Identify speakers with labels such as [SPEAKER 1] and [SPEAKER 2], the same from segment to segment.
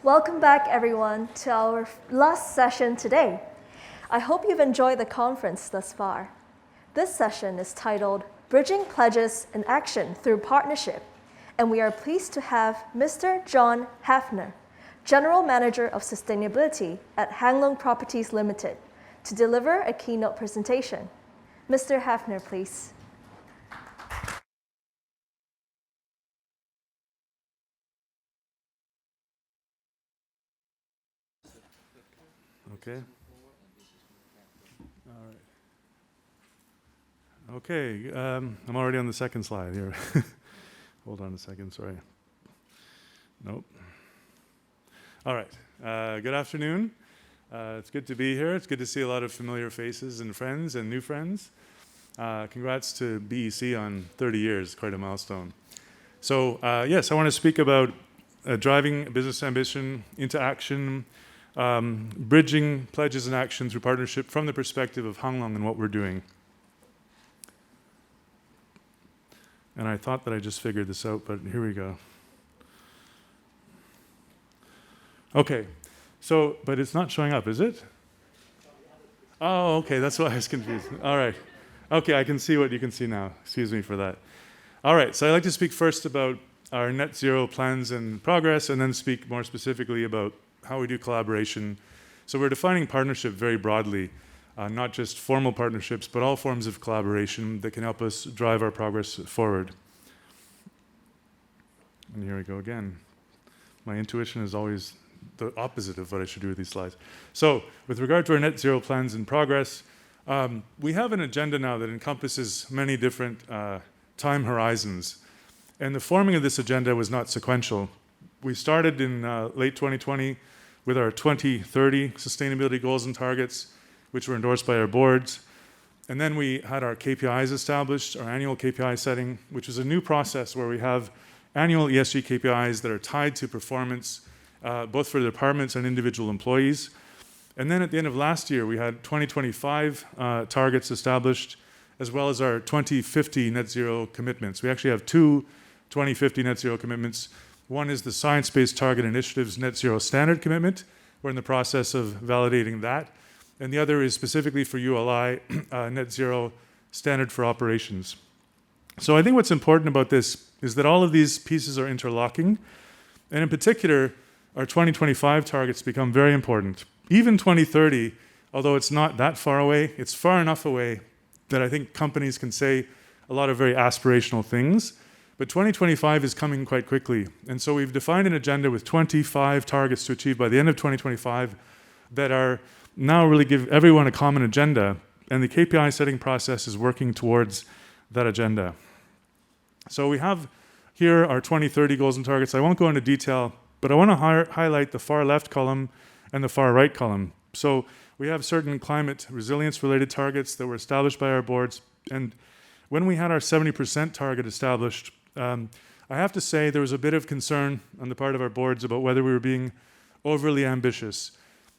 [SPEAKER 1] Welcome back, everyone, to our last session today. I hope you've enjoyed the conference thus far. This session is titled Bridging Pledges in Action Through Partnership, and we are pleased to have Mr. John Hafner, General Manager of Sustainability at Hang Lung Properties Limited, to deliver a keynote presentation. Mr. Hafner, please.
[SPEAKER 2] Okay. All right. Okay, I'm already on the second slide here. Hold on a second, sorry. Nope. All right, good afternoon. It's good to be here. It's good to see a lot of familiar faces and friends and new friends. Congrats to BEC on 30 years, quite a milestone. So yes, I want to speak about driving business ambition into action, bridging pledges in action through partnership from the perspective of Hang Lung and what we're doing. And I thought that I just figured this out, but here we go. Okay, so, but it's not showing up, is it? Oh, okay, that's why I was confused. All right. Okay, I can see what you can see now. Excuse me for that. All right, so I'd like to speak first about our net zero plans and progress, and then speak more specifically about how we do collaboration. So we're defining partnership very broadly, not just formal partnerships, but all forms of collaboration that can help us drive our progress forward. And here we go again. My intuition is always the opposite of what I should do with these slides. So with regard to our net zero plans and progress, we have an agenda now that encompasses many different time horizons. And the forming of this agenda was not sequential. We started in late 2020 with our 2030 sustainability goals and targets, which were endorsed by our boards. And then we had our KPIs established, our annual KPI setting, which was a new process where we have annual ESG KPIs that are tied to performance, both for the departments and individual employees. And then at the end of last year, we had 2025 targets established, as well as our 2050 net zero commitments. We actually have two 2050 net zero commitments. One is the Science Based Target Initiative's net zero standard commitment. We're in the process of validating that. And the other is specifically for ULI, net zero standard for operations. So I think what's important about this is that all of these pieces are interlocking. And in particular, our 2025 targets become very important. Even 2030, although it's not that far away, it's far enough away that I think companies can say a lot of very aspirational things. But 2025 is coming quite quickly. And so we've defined an agenda with 25 targets to achieve by the end of 2025 that are now really give everyone a common agenda. And the KPI setting process is working towards that agenda. So we have here our 2030 goals and targets. I won't go into detail, but I want to highlight the far left column and the far right column. So we have certain climate resilience related targets that were established by our boards. And when we had our 70% target established, I have to say there was a bit of concern on the part of our boards about whether we were being overly ambitious.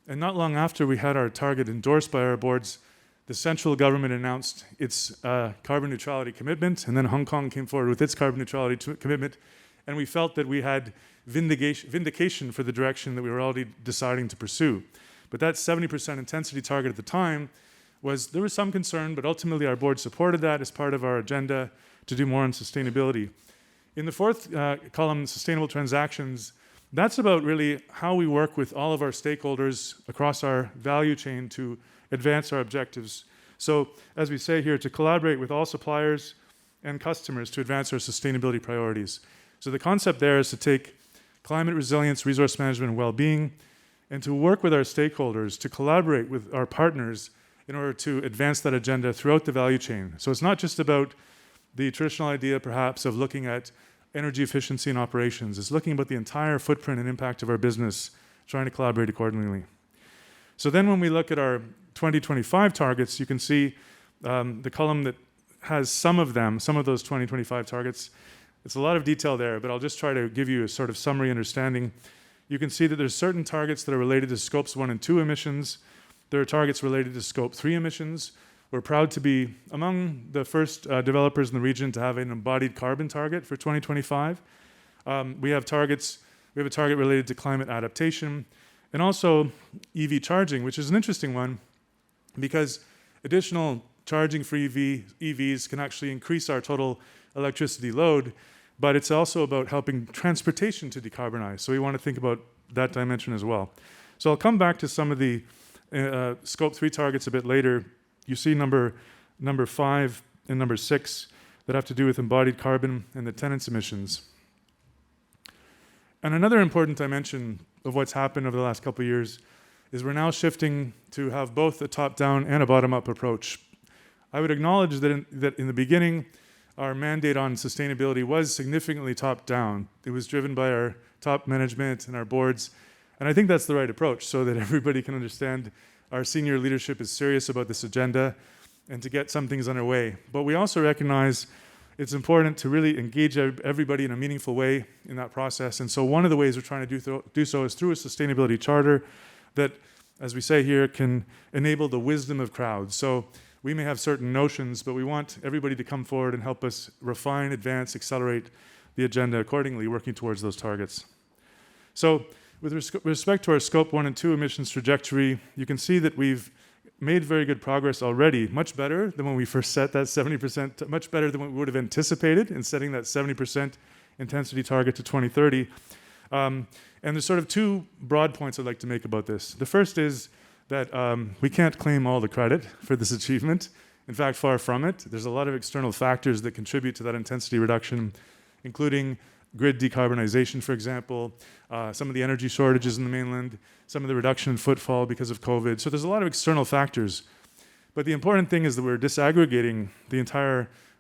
[SPEAKER 2] And not long after we had our target endorsed by our boards, the central government announced its carbon neutrality commitment, and then Hong Kong came forward with its carbon neutrality commitment, and we felt that we had vindication for the direction that we were already deciding to pursue. But that 70% intensity target at the time there was some concern, but ultimately our board supported that as part of our agenda to do more on sustainability. In the fourth column, sustainable transactions, that's about really how we work with all of our stakeholders across our value chain to advance our objectives. So, as we say here, to collaborate with all suppliers and customers to advance our sustainability priorities. So the concept there is to take climate resilience, resource management, and well-being, and to work with our stakeholders, to collaborate with our partners in order to advance that agenda throughout the value chain. So it's not just about the traditional idea, perhaps, of looking at energy efficiency in operations. It's looking about the entire footprint and impact of our business, trying to collaborate accordingly. So then when we look at our 2025 targets, you can see the column that has some of those 2025 targets. It's a lot of detail there, but I'll just try to give you a sort of summary understanding. You can see that there's certain targets that are related to scopes 1 and 2 emissions. There are targets related to scope 3 emissions. We're proud to be among the first developers in the region to have an embodied carbon target for 2025. We have targets We have a target related to climate adaptation, and also EV charging, which is an interesting one because additional charging for EVs can actually increase our total electricity load, but it's also about helping transportation to decarbonize. So we want to think about that dimension as well. So I'll come back to some of the Scope 3 targets a bit later. You see number 5 and number 6 that have to do with embodied carbon and the tenants' emissions. And another important dimension of what's happened over the last couple of years is we're now shifting to have both a top-down and a bottom-up approach. I would acknowledge that in the beginning, our mandate on sustainability was significantly top-down. It was driven by our top management and our boards, and I think that's the right approach so that everybody can understand our senior leadership is serious about this agenda and to get some things underway. But we also recognize it's important to really engage everybody in a meaningful way in that process. And so one of the ways we're trying to do so is through a sustainability charter that, as we say here, can enable the wisdom of crowds. So we may have certain notions, but we want everybody to come forward and help us refine, advance, accelerate the agenda accordingly, working towards those targets. So with respect to our Scope 1 and 2 emissions trajectory, you can see that we've made very good progress already, much better than when we first set that 70%, much better than what we would have anticipated in setting that 70% intensity target to 2030. And there's sort of two broad points I'd like to make about this. The first is that we can't claim all the credit for this achievement. In fact, far from it. There's a lot of external factors that contribute to that intensity reduction, including grid decarbonization, for example, some of the energy shortages in the mainland, some of the reduction in footfall because of COVID. So there's a lot of external factors. But the important thing is that we're disaggregating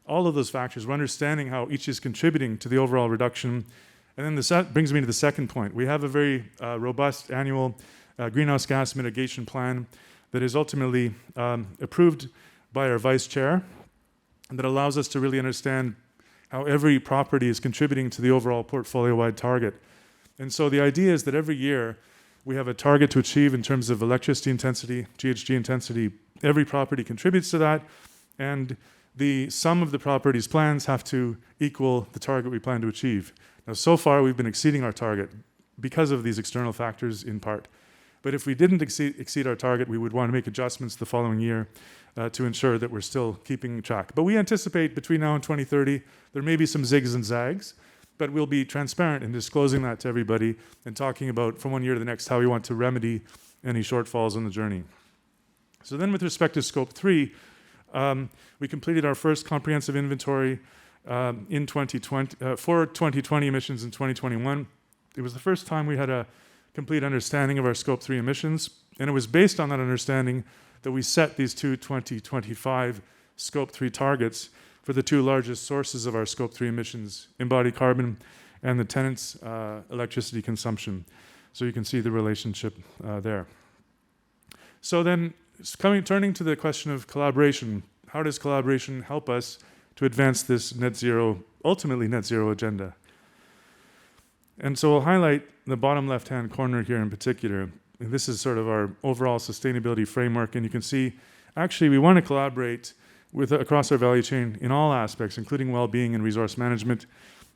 [SPEAKER 2] all of those factors. We're understanding how each is contributing to the overall reduction. And then this brings me to the second point. We have a very robust annual greenhouse gas mitigation plan that is ultimately approved by our vice chair, and that allows us to really understand how every property is contributing to the overall portfolio-wide target. And so the idea is that every year we have a target to achieve in terms of electricity intensity, GHG intensity. Every property contributes to that, and the sum of the property's plans have to equal the target we plan to achieve. Now, so far, we've been exceeding our target because of these external factors in part. But if we didn't exceed our target, we would want to make adjustments the following year to ensure that we're still keeping track. But we anticipate between now and 2030, there may be some zigs and zags, but we'll be transparent in disclosing that to everybody and talking about from one year to the next how we want to remedy any shortfalls on the journey. So then with respect to Scope 3, we completed our first comprehensive inventory in 2020 for 2020 emissions in 2021. It was the first time we had a complete understanding of our Scope 3 emissions, and it was based on that understanding that we set these two 2025 Scope 3 targets for the two largest sources of our Scope 3 emissions, embodied carbon and the tenants' electricity consumption. So you can see the relationship there. So then, turning to the question of collaboration, how does collaboration help us to advance this ultimately net zero agenda? And so we'll highlight the bottom left-hand corner here in particular. And this is sort of our overall sustainability framework. And you can see, actually, we want to collaborate across our value chain in all aspects, including well-being and resource management.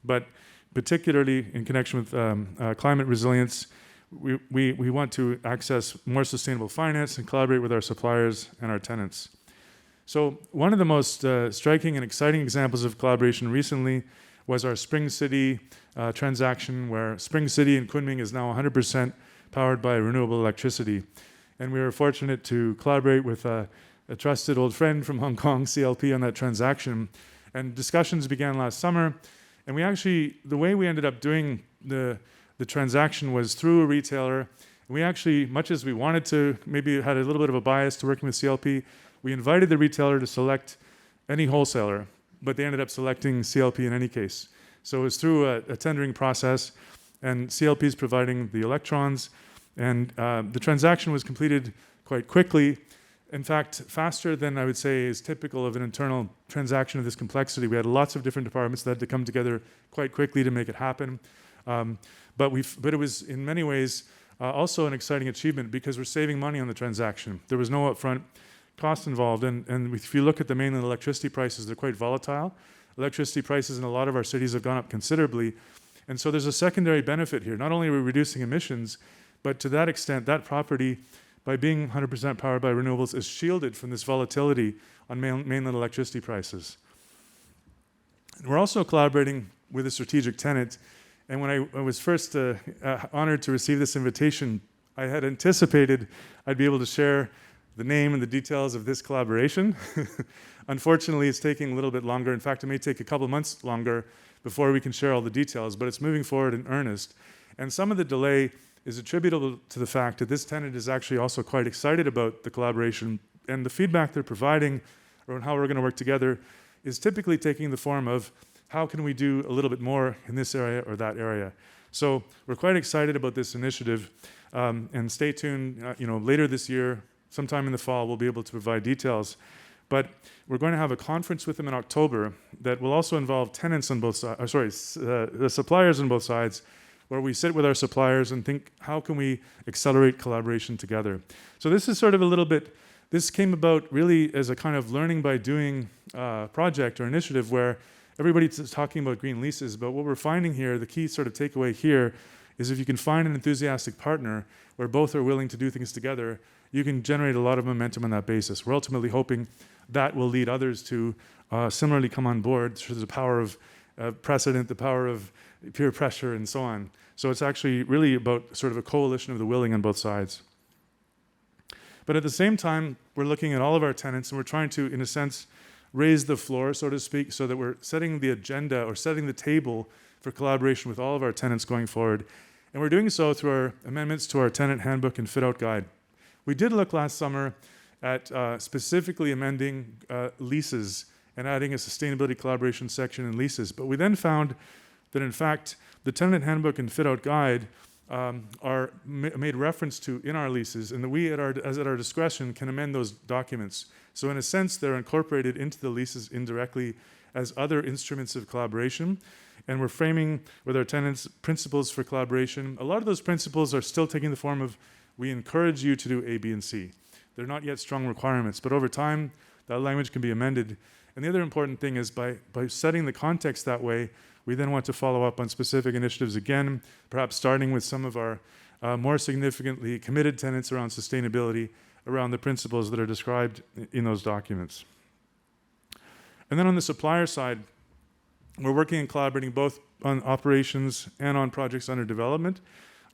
[SPEAKER 2] But particularly in connection with climate resilience, we want to access more sustainable finance and collaborate with our suppliers and our tenants. So one of the most striking and exciting examples of collaboration recently was our Spring City transaction, where Spring City in Kunming is now 100% powered by renewable electricity. And we were fortunate to collaborate with a trusted old friend from Hong Kong, CLP, on that transaction. And discussions began last summer. And the way we ended up doing the transaction was through a retailer. We actually, much as we wanted to, maybe had a little bit of a bias to working with CLP, we invited the retailer to select any wholesaler, but they ended up selecting CLP in any case. So it was through a tendering process, and CLP is providing the electrons, and the transaction was completed quite quickly. In fact, faster than I would say is typical of an internal transaction of this complexity. We had lots of different departments that had to come together quite quickly to make it happen. But it was in many ways also an exciting achievement because we're saving money on the transaction. There was no upfront cost involved. And if you look at the mainland electricity prices, they're quite volatile. Electricity prices in a lot of our cities have gone up considerably. And so there's a secondary benefit here. Not only are we reducing emissions, but to that extent, that property, by being 100% powered by renewables, is shielded from this volatility on mainland electricity prices. And we're also collaborating with a strategic tenant. And when I was first honored to receive this invitation, I had anticipated I'd be able to share the name and the details of this collaboration. Unfortunately, it's taking a little bit longer. In fact, it may take a couple months longer before we can share all the details, but it's moving forward in earnest. And some of the delay is attributable to the fact that this tenant is actually also quite excited about the collaboration, and the feedback they're providing around how we're going to work together is typically taking the form of how can we do a little bit more in this area or that area. So we're quite excited about this initiative, and stay tuned. Later this year, sometime in the fall, we'll be able to provide details. But we're going to have a conference with them in October that will also involve tenants on both sides, the suppliers on both sides, where we sit with our suppliers and think, how can we accelerate collaboration together? So this is sort of a little bit, this came about really as a kind of learning by doing project or initiative where everybody's talking about green leases, but what we're finding here, the key sort of takeaway here, is if you can find an enthusiastic partner where both are willing to do things together, you can generate a lot of momentum on that basis. We're ultimately hoping that will lead others to similarly come on board through the power of precedent, the power of peer pressure, and so on. So it's actually really about sort of a coalition of the willing on both sides. But at the same time, we're looking at all of our tenants, and we're trying to, in a sense, raise the floor, so to speak, so that we're setting the agenda or setting the table for collaboration with all of our tenants going forward. And we're doing so through our amendments to our tenant handbook and fit-out guide. We did look last summer at specifically amending leases and adding a sustainability collaboration section in leases. But we then found that, in fact, the tenant handbook and fit-out guide are made reference to in our leases, and that we, at our discretion, can amend those documents. So in a sense, they're incorporated into the leases indirectly as other instruments of collaboration. And we're framing with our tenants principles for collaboration. A lot of those principles are still taking the form of, we encourage you to do A, B, and C. They're not yet strong requirements, but over time, that language can be amended. And the other important thing is by setting the context that way, we then want to follow up on specific initiatives again, perhaps starting with some of our more significantly committed tenants around sustainability, around the principles that are described in those documents. And then on the supplier side, we're working and collaborating both on operations and on projects under development.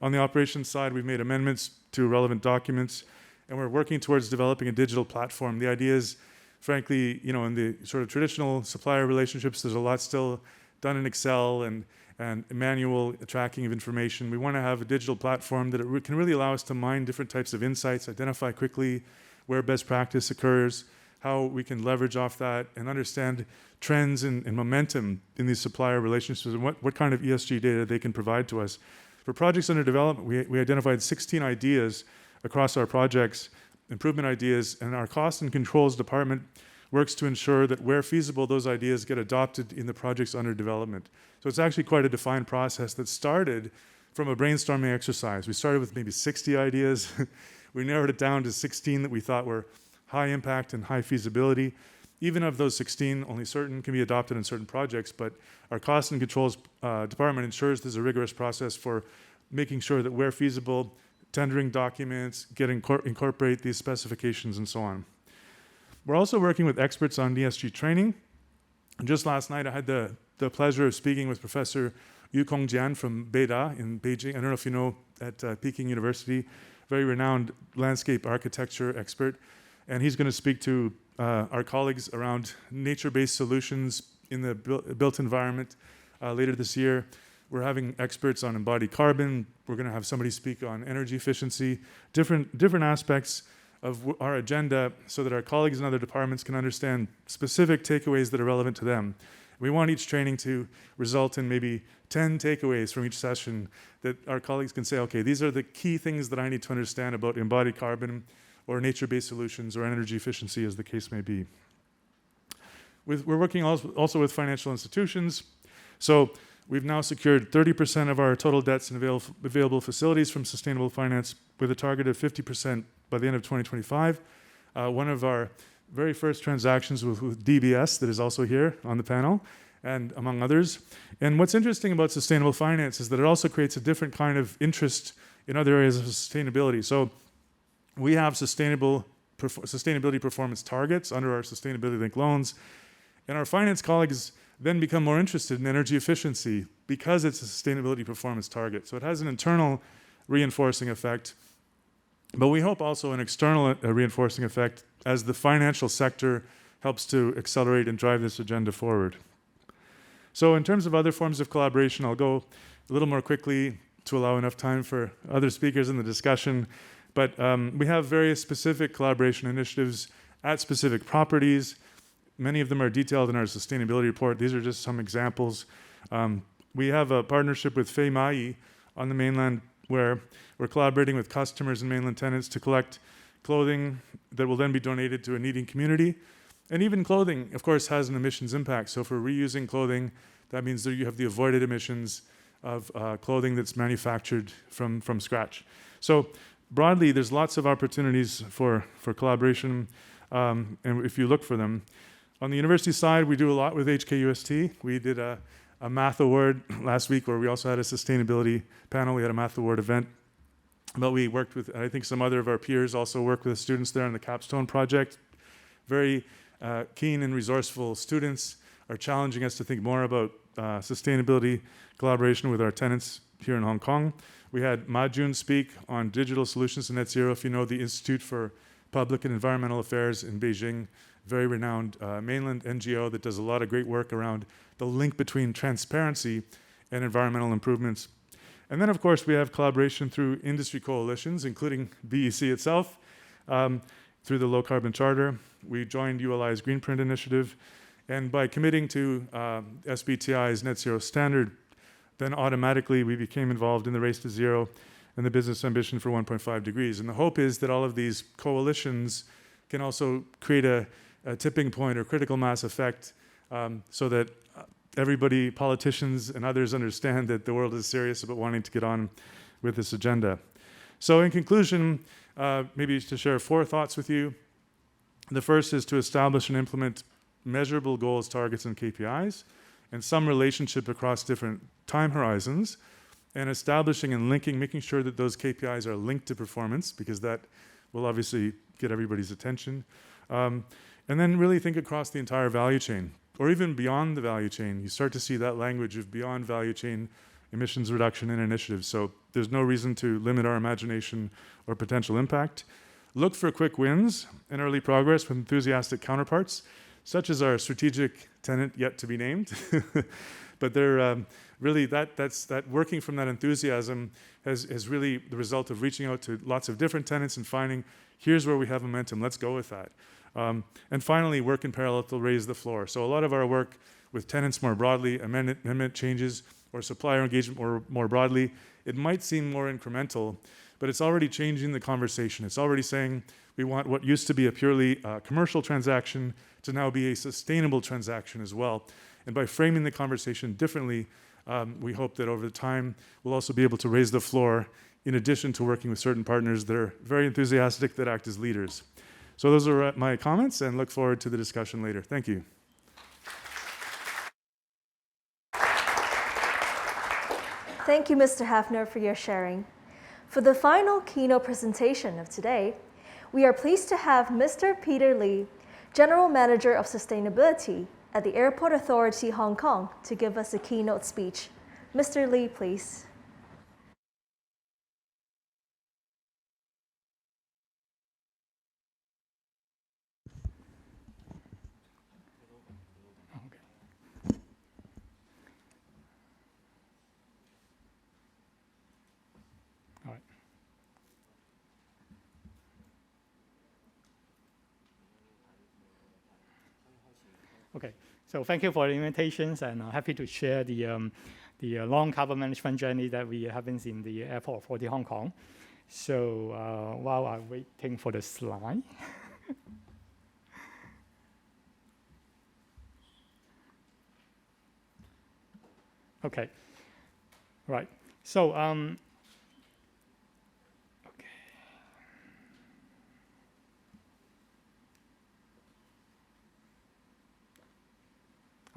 [SPEAKER 2] On the operations side, we've made amendments to relevant documents, and we're working towards developing a digital platform. The idea is, frankly, in the sort of traditional supplier relationships, there's a lot still done in Excel and manual tracking of information. We want to have a digital platform that can really allow us to mine different types of insights, identify quickly where best practice occurs, how we can leverage off that, and understand trends and momentum in these supplier relationships, and what kind of ESG data they can provide to us. For projects under development, we identified 16 ideas across our projects, improvement ideas, and our cost and controls department works to ensure that where feasible, those ideas get adopted in the projects under development. So it's actually quite a defined process that started from a brainstorming exercise. We started with maybe 60 ideas. We narrowed it down to 16 that we thought were high impact and high feasibility. Even of those 16, only certain can be adopted in certain projects, but our cost and controls department ensures there's a rigorous process for making sure that where feasible, tendering documents, incorporate these specifications and so on. We're also working with experts on ESG training. And just last night, I had the pleasure of speaking with Professor Yu Kongjian from BEDA in Beijing. I don't know if you know, at Peking University, very renowned landscape architecture expert. And he's going to speak to our colleagues around nature-based solutions in the built environment later this year. We're having experts on embodied carbon. We're going to have somebody speak on energy efficiency, different aspects of our agenda so that our colleagues in other departments can understand specific takeaways that are relevant to them. We want each training to result in maybe 10 takeaways from each session that our colleagues can say, okay, these are the key things that I need to understand about embodied carbon or nature-based solutions or energy efficiency, as the case may be. We're working also with financial institutions. So we've now secured 30% of our total debts and available facilities from sustainable finance with a target of 50% by the end of 2025. One of our very first transactions was with DBS, that is also here on the panel. and among others. And what's interesting about sustainable finance is that it also creates a different kind of interest in other areas of sustainability. So we have sustainability performance targets under our sustainability-linked loans, and our finance colleagues then become more interested in energy efficiency because it's a sustainability performance target. So it has an internal reinforcing effect, but we hope also an external reinforcing effect as the financial sector helps to accelerate and drive this agenda forward. So in terms of other forms of collaboration, I'll go a little more quickly to allow enough time for other speakers in the discussion. But we have various specific collaboration initiatives at specific properties. Many of them are detailed in our sustainability report. These are just some examples. We have a partnership with Fei Mai on the mainland where we're collaborating with customers and mainland tenants to collect clothing that will then be donated to a needing community. And even clothing, of course, has an emissions impact. So for reusing clothing, that means that you have the avoided emissions of clothing that's manufactured from scratch. So broadly, there's lots of opportunities for collaboration, and if you look for them. On the university side, we do a lot with HKUST. We did a math award last week where we also had a sustainability panel. We had a math award event. But we worked with, I think some other of our peers also worked with students there on the capstone project. Very keen and resourceful students are challenging us to think more about sustainability collaboration with our tenants here in Hong Kong. We had Ma Jun speak on digital solutions to net zero. If you know the Institute for Public and Environmental Affairs in Beijing, very renowned mainland NGO that does a lot of great work around the link between transparency and environmental improvements. And then, of course, we have collaboration through industry coalitions, including BEC itself, through the Low Carbon Charter. We joined ULI's Greenprint initiative, and by committing to SBTi's net zero standard, then automatically we became involved in the race to zero and the business ambition for 1.5 degrees. And the hope is that all of these coalitions can also create a tipping point or critical mass effect so that everybody, politicians and others, understand that the world is serious about wanting to get on with this agenda. So in conclusion, maybe to share 4 thoughts with you. The first is to establish and implement measurable goals, targets, and KPIs, and some relationship across different time horizons, and establishing and linking, making sure that those KPIs are linked to performance, because that will obviously get everybody's attention. And then really think across the entire value chain, or even beyond the value chain. You start to see that language of beyond value chain emissions reduction in initiatives. So there's no reason to limit our imagination or potential impact. Look for quick wins and early progress with enthusiastic counterparts, such as our strategic tenant yet to be named. But they're really, that's working from that enthusiasm is really the result of reaching out to lots of different tenants and finding, here's where we have momentum, let's go with that. And finally, work in parallel to raise the floor. So a lot of our work with tenants more broadly, amendment changes, or supplier engagement more broadly, it might seem more incremental, but it's already changing the conversation. It's already saying we want what used to be a purely commercial transaction to now be a sustainable transaction as well. And by framing the conversation differently, we hope that over time, we'll also be able to raise the floor in addition to working with certain partners that are very enthusiastic, that act as leaders. So those are my comments, and look forward to the discussion later. Thank you.
[SPEAKER 1] Thank you, Mr. Hafner, for your sharing. For the final keynote presentation of today, we are pleased to have Mr. Peter Lee, General Manager of Sustainability at the Airport Authority Hong Kong, to give us a keynote speech. Mr. Lee, please.
[SPEAKER 3] Okay, so thank you for the invitations, and happy to share the long carbon management journey that we have been in the Airport Authority Hong Kong. So while I'm waiting for the slide. Okay, right. So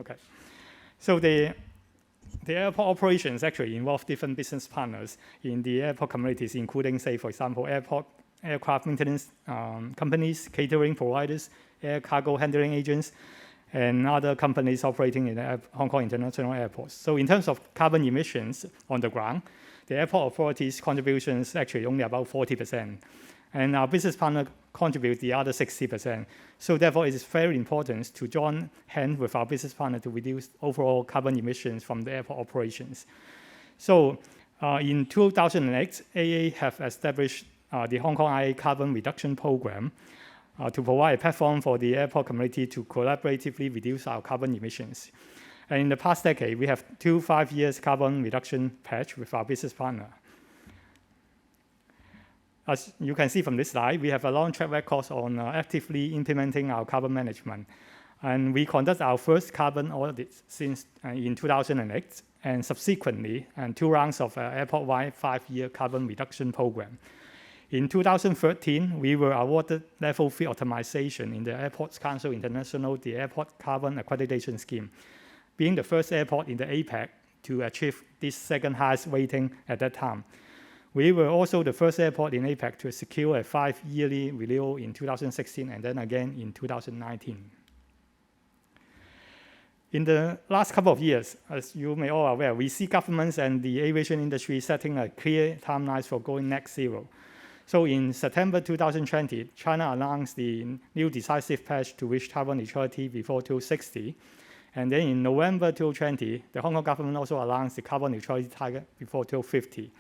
[SPEAKER 3] Okay, So the airport operations actually involve different business partners in the airport communities, including, say, for example, aircraft maintenance companies, catering providers, air cargo handling agents, and other companies operating in the Hong Kong International Airports. So in terms of carbon emissions on the ground, the airport authorities' contribution is actually only about 40%. And our business partner contribute the other 60%. So therefore, it is very important to join hands with our business partner to reduce overall carbon emissions from the airport operations. So in 2008, AA have established the Hong Kong IA Carbon Reduction Program to provide a platform for the airport community to collaboratively reduce our carbon emissions. And in the past decade, we have 2 5-year carbon reduction pledge with our business partner. As you can see from this slide, we have a long track record on actively implementing our carbon management. And we conduct our first carbon audit since in 2008, and subsequently, 2 rounds of airport-wide 5-year carbon reduction program. In 2013, we were awarded Level 3 optimization in the Airports Council International, the Airport Carbon Accreditation Scheme, being the first airport in the APEC to achieve this second highest rating at that time. We were also the first airport in APEC to secure a 5-yearly renewal in 2016 and then again in 2019. In the last couple of years, as you may all aware, we see governments and the aviation industry setting a clear timeline for going net zero. So in September 2020, China announced the new decisive pledge to reach carbon neutrality before 2060. And then in November 2020, the Hong Kong government also announced the carbon neutrality target before 2050.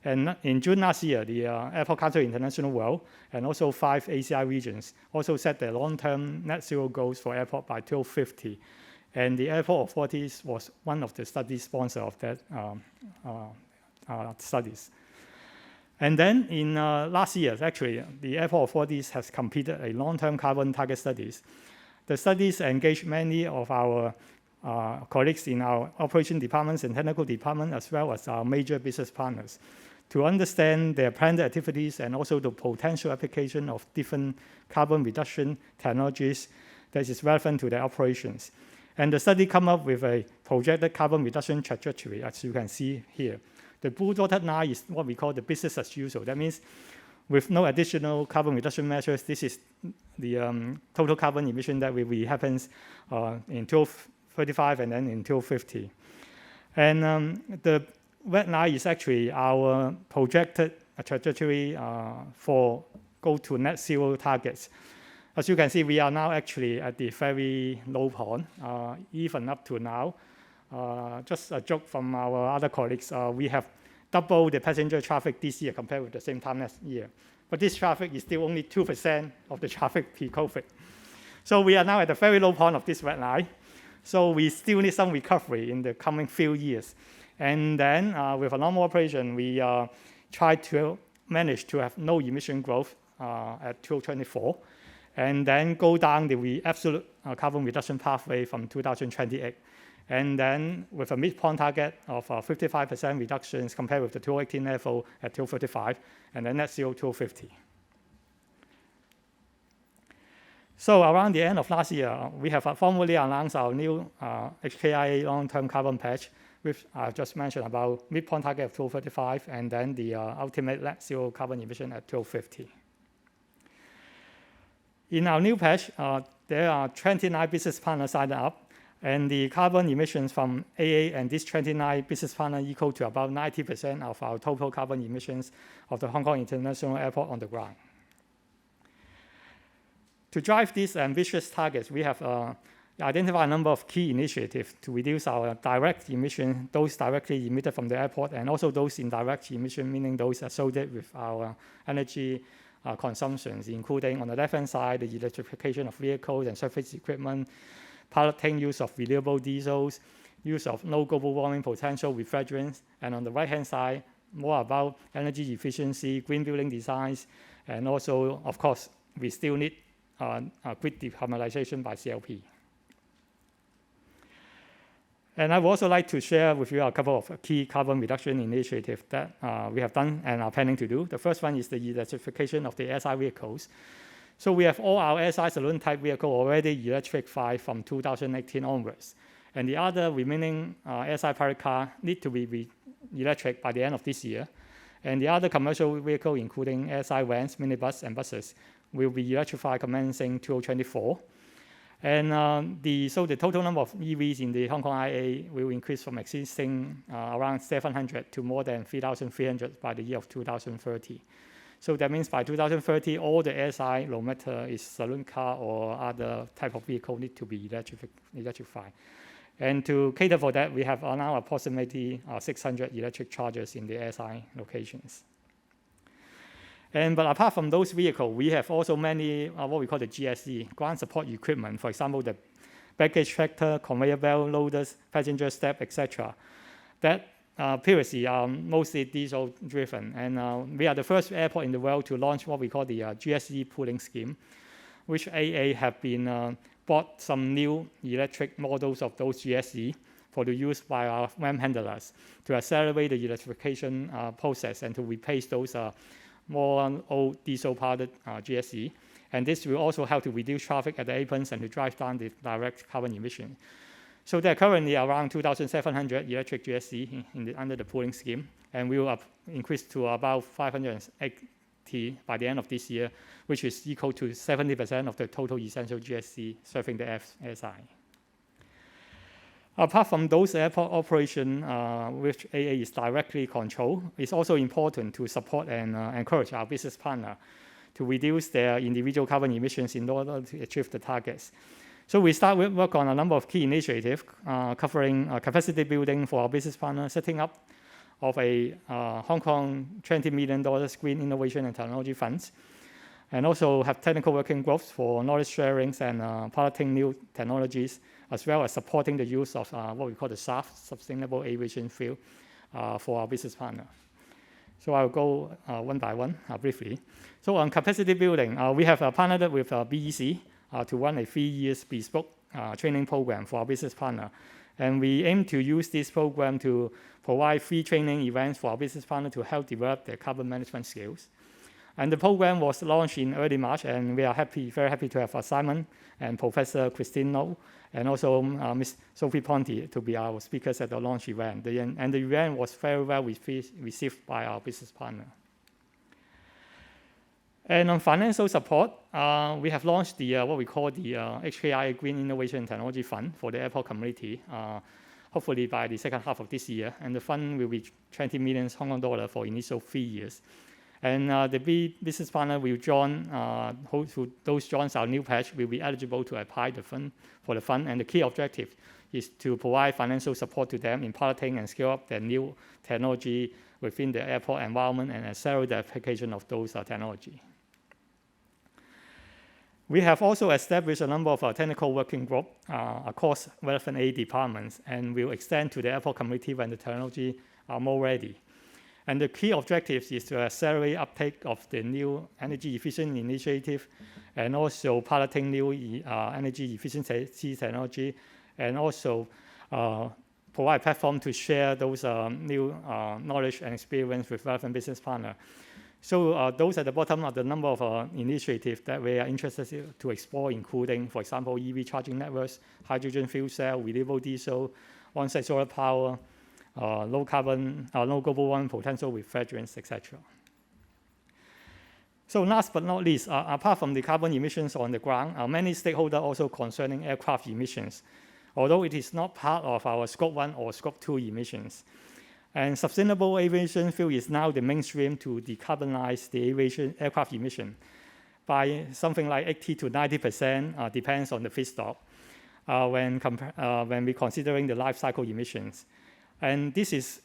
[SPEAKER 3] And in June last year, the Airport Council International World and also 5 ACI regions also set their long-term net zero goals for airport by 2050. And the airport authorities was one of the study sponsors of that studies. And then in last year, actually, the airport authorities has completed a long-term carbon target studies. The studies engaged many of our colleagues in our operation departments and technical department, as well as our major business partners, to understand their planned activities and also the potential application of different carbon reduction technologies that is relevant to their operations. And the study came up with a projected carbon reduction trajectory, as you can see here. The blue dotted line is what we call the business as usual. That means with no additional carbon reduction measures, this is the total carbon emission that will happen in 2035 and then in 2050. And the red line is actually our projected trajectory for go to net zero targets. As you can see, we are now actually at the very low point, even up to now. Just a joke from our other colleagues, we have doubled the passenger traffic this year compared with the same time last year. But this traffic is still only 2% of the traffic pre-COVID. So we are now at the very low point of this red line. So we still need some recovery in the coming few years. And then with a normal operation, we try to manage to have no emission growth at 2024, and then go down the absolute carbon reduction pathway from 2028. And then with a midpoint target of 55% reductions compared with the 2018 level at 2035, and then net zero 2050. So around the end of last year, we have formally announced our new HKIA long-term carbon pledge, which I just mentioned about midpoint target of 2035, and then the ultimate net zero carbon emission at 2050. In our new pledge, there are 29 business partners signed up, and the carbon emissions from AA and these 29 business partners equal to about 90% of our total carbon emissions of the Hong Kong International Airport on the ground. To drive these ambitious targets, we have identified a number of key initiatives to reduce our direct emission, those directly emitted from the airport, and also those indirect emission, meaning those associated with our energy consumptions, including on the left-hand side, the electrification of vehicles and surface equipment, piloting use of renewable diesels, use of no global warming potential refrigerants, and on the right-hand side, more about energy efficiency, green building designs, and also, of course, we still need grid decarbonization by CLP. And I would also like to share with you a couple of key carbon reduction initiatives that we have done and are planning to do. The first one is the electrification of the SI vehicles. So we have all our SI saloon type vehicle already electrified from 2018 onwards. And the other remaining SI pilot car need to be electric by the end of this year. And the other commercial vehicle, including SI vans, minibus, and buses, will be electrified commencing 2024. And so the total number of EVs in the Hong Kong IA will increase from existing around 700 to more than 3,300 by the year of 2030. So that means by 2030, all the SI, no matter is saloon car or other type of vehicle, need to be electrified. And to cater for that, we have now approximately 600 electric chargers in the SI locations. But apart from those vehicles, we have also many what we call the GSE, ground support equipment. For example, the baggage tractor, conveyor belt, loaders, passenger step, etc. That previously are mostly diesel-driven. And we are the first airport in the world to launch what we call the GSE pooling scheme, which AA have been bought some new electric models of those GSE for the use by our RAM handlers to accelerate the electrification process and to replace those more old diesel-powered GSE. And this will also help to reduce traffic at the aprons and to drive down the direct carbon emission. So there are currently around 2,700 electric GSE under the pooling scheme, and we will increase to about 580 by the end of this year, which is equal to 70% of the total essential GSE serving the SI. Apart from those airport operations which AA is directly controlled, it's also important to support and encourage our business partner to reduce their individual carbon emissions in order to achieve the targets. So we start with work on a number of key initiatives covering capacity building for our business partners, setting up of a Hong Kong $20 million Green Innovation and Technology Funds, and also have technical working groups for knowledge sharing and piloting new technologies, as well as supporting the use of what we call the SAF, Sustainable Aviation Fuel, for our business partner. So I'll go one by one briefly. So on capacity building, we have partnered with BEC to run a 3-year bespoke training program for our business partner. And we aim to use this program to provide free training events for our business partner to help develop their carbon management skills. And the program was launched in early March, and we are very happy to have Simon and Professor Christine No, and also Ms. Sophie Ponti to be our speakers at the launch event. And the event was very well received by our business partner. And on financial support, we have launched the what we call the HKIA Green Innovation and Technology Fund for the airport community, hopefully by the second half of this year. And the fund will be 20 million Hong Kong dollar for initial 3 years. And the business partner will join, those joins our new patch will be eligible to apply for the fund. And the key objective is to provide financial support to them in piloting and scale up their new technology within the airport environment and accelerate the application of those technology. We have also established a number of technical working groups across relevant A departments, and will extend to the airport community when the technology are more ready. And the key objectives is to accelerate uptake of the new energy efficient initiative, and also piloting new energy efficiency technology, and also provide a platform to share those new knowledge and experience with relevant business partners. So those at the bottom are the number of initiatives that we are interested to explore, including, for example, EV charging networks, hydrogen fuel cell, renewable diesel, on-site solar power, low carbon, low global warming potential refrigerants, etc. So last but not least, apart from the carbon emissions on the ground, many stakeholders also concerning aircraft emissions, although it is not part of our Scope 1 or Scope 2 emissions. And sustainable aviation fuel is now the mainstream to decarbonize the aircraft emission by something like 80 to 90%, depends on the feedstock, when we're considering the life cycle emissions. And this is,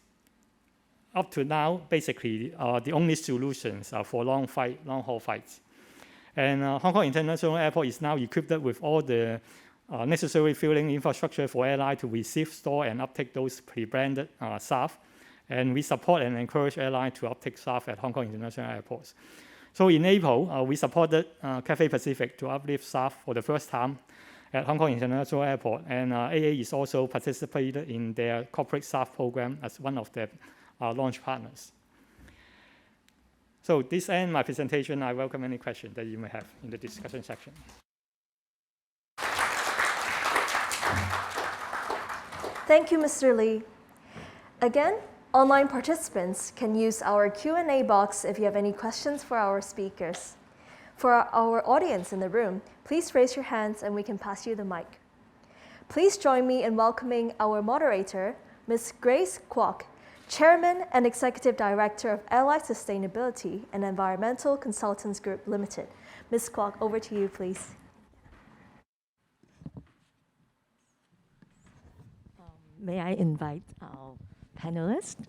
[SPEAKER 3] up to now, basically the only solutions for long-haul flights. And Hong Kong International Airport is now equipped with all the necessary fueling infrastructure for airlines to receive, store, and uptake those pre-branded SAF. And we support and encourage airlines to uptake SAF at Hong Kong International Airports. So in April, we supported Cathay Pacific to uplift SAF for the first time at Hong Kong International Airport. And AA is also participated in their corporate SAF program as one of their launch partners. So this ends my presentation. I welcome any questions that you may have in the discussion section.
[SPEAKER 1] Thank you, Mr. Lee. Again, online participants can use our Q&A box if you have any questions for our speakers. For our audience in the room, please raise your hands and we can pass you the mic. Please join me in welcoming our moderator, Ms. Grace Kwok, Chairman and Executive Director of Allied Sustainability and Environmental Consultants Group Limited. Ms. Kwok, over to you, please.
[SPEAKER 4] May I invite our panelists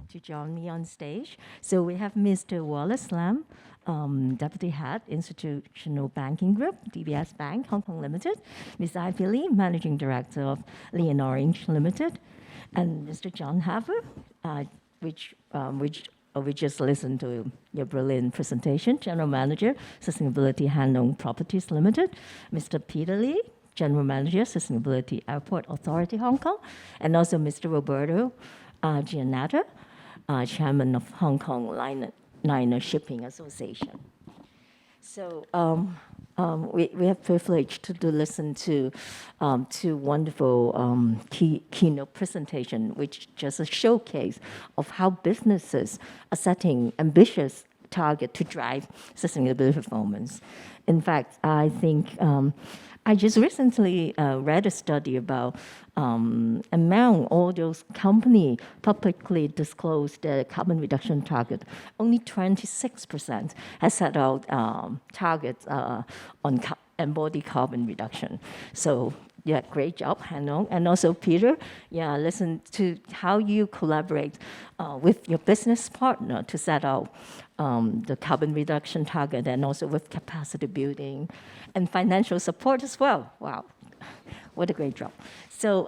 [SPEAKER 4] to join me on stage? So we have Mr. Wallace Lam, Deputy Head, Institutional Banking Group, DBS Bank, Hong Kong Limited. Ms. Ivy Lee, Managing Director of Lee and Orange Limited. And Mr. John Haver, we just listened to your brilliant presentation, General Manager, Sustainability Han Long Properties Limited. Mr. Peter Lee, General Manager, Sustainability Airport Authority Hong Kong, and also Mr. Roberto Giannata, Chairman of Hong Kong Liner Shipping Association. So we have privilege to listen to two wonderful keynote presentation, which just a showcase of how businesses are setting ambitious target to drive sustainability performance. In fact, I think I just recently read a study about among all those companies publicly disclosed their carbon reduction target, only 26% has set out targets on embodied carbon reduction. So yeah, great job, Han Long. And also Peter, yeah, listen to how you collaborate with your business partner to set out the carbon reduction target, and also with capacity building and financial support as well. Wow, what a great job. So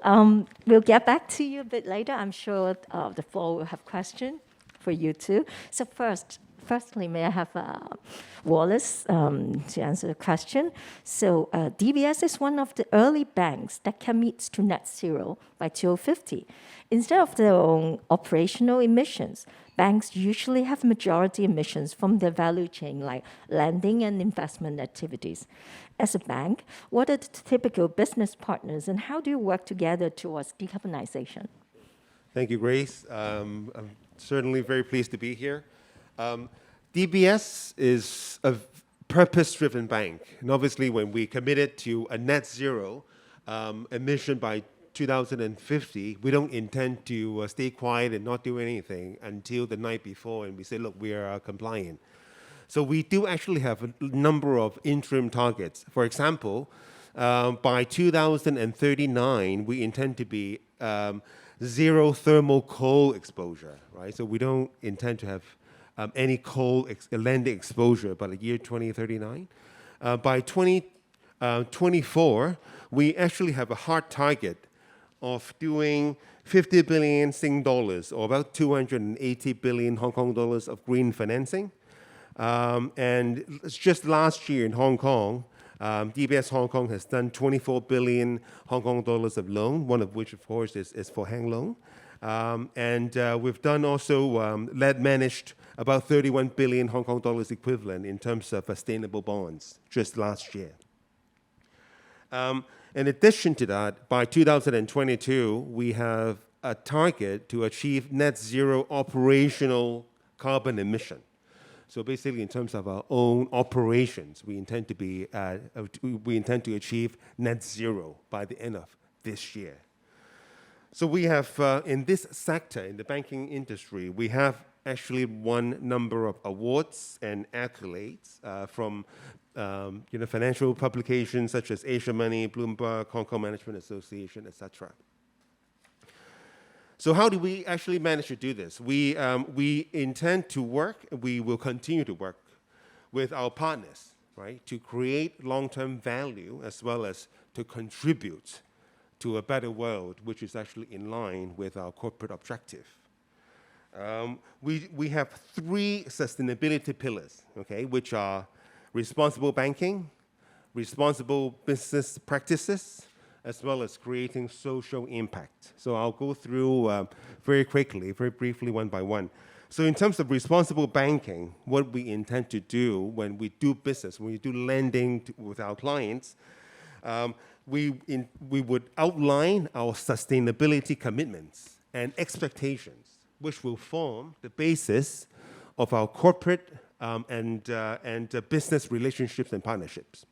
[SPEAKER 4] we'll get back to you a bit later. I'm sure the floor will have questions for you too. So firstly, may I have Wallace to answer the question? So DBS is one of the early banks that commits to net zero by 2050. Instead of their own operational emissions, banks usually have majority emissions from their value chain, like lending and investment activities. As a bank, what are the typical business partners, and how do you work together towards decarbonization?
[SPEAKER 5] Thank you, Grace. I'm certainly very pleased to be here. DBS is a purpose-driven bank, and obviously when we committed to a net zero emission by 2050, we don't intend to stay quiet and not do anything until the night before and we say, look, we are compliant. So we do actually have a number of interim targets. For example, by 2039, we intend to be zero thermal coal exposure, right? So we don't intend to have any coal landing exposure by the year 2039. By 2024, we actually have a hard target of doing 50 billion Sing dollars, or about 280 billion Hong Kong dollars of green financing. And just last year in Hong Kong, DBS Hong Kong has done 24 billion Hong Kong dollars of loan, one of which, of course, is for Hang Loan. And we've done also managed about 31 billion Hong Kong dollars equivalent in terms of sustainable bonds just last year. In addition to that, by 2022, we have a target to achieve net zero operational carbon emission. So basically, in terms of our own operations, we intend to achieve net zero by the end of this year. So we have, in this sector, in the banking industry, we have actually won a number of awards and accolades from financial publications such as Asia Money, Bloomberg, Hong Kong Management Association, etc. So how do we actually manage to do this? We intend to work, we will continue to work with our partners, right, to create long-term value as well as to contribute to a better world, which is actually in line with our corporate objective. We have 3 sustainability pillars, okay, which are responsible banking, responsible business practices, as well as creating social impact. So I'll go through very quickly, very briefly, one by one. So in terms of responsible banking, what we intend to do when we do business, when we do lending with our clients, we would outline our sustainability commitments and expectations, which will form the basis of our corporate and business relationships and partnerships.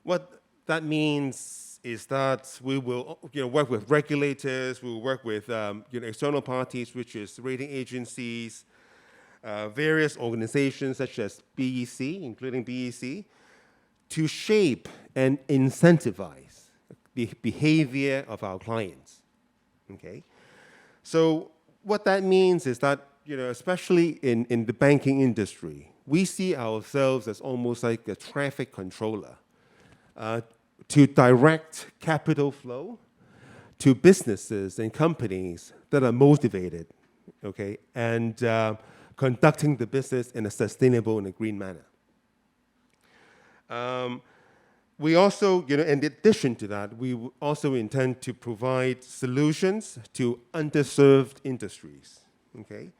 [SPEAKER 5] What that means is that we will work with regulators, we will work with external parties, which is rating agencies, various organizations such as BEC, including BEC, to shape and incentivize the behavior of our clients. Okay, so what that means is that especially in the banking industry, we see ourselves as almost like a traffic controller to direct capital flow to businesses and companies that are motivated, okay, and conducting the business in a sustainable and a green manner. We also, in addition to that, we also intend to provide solutions to underserved industries, okay?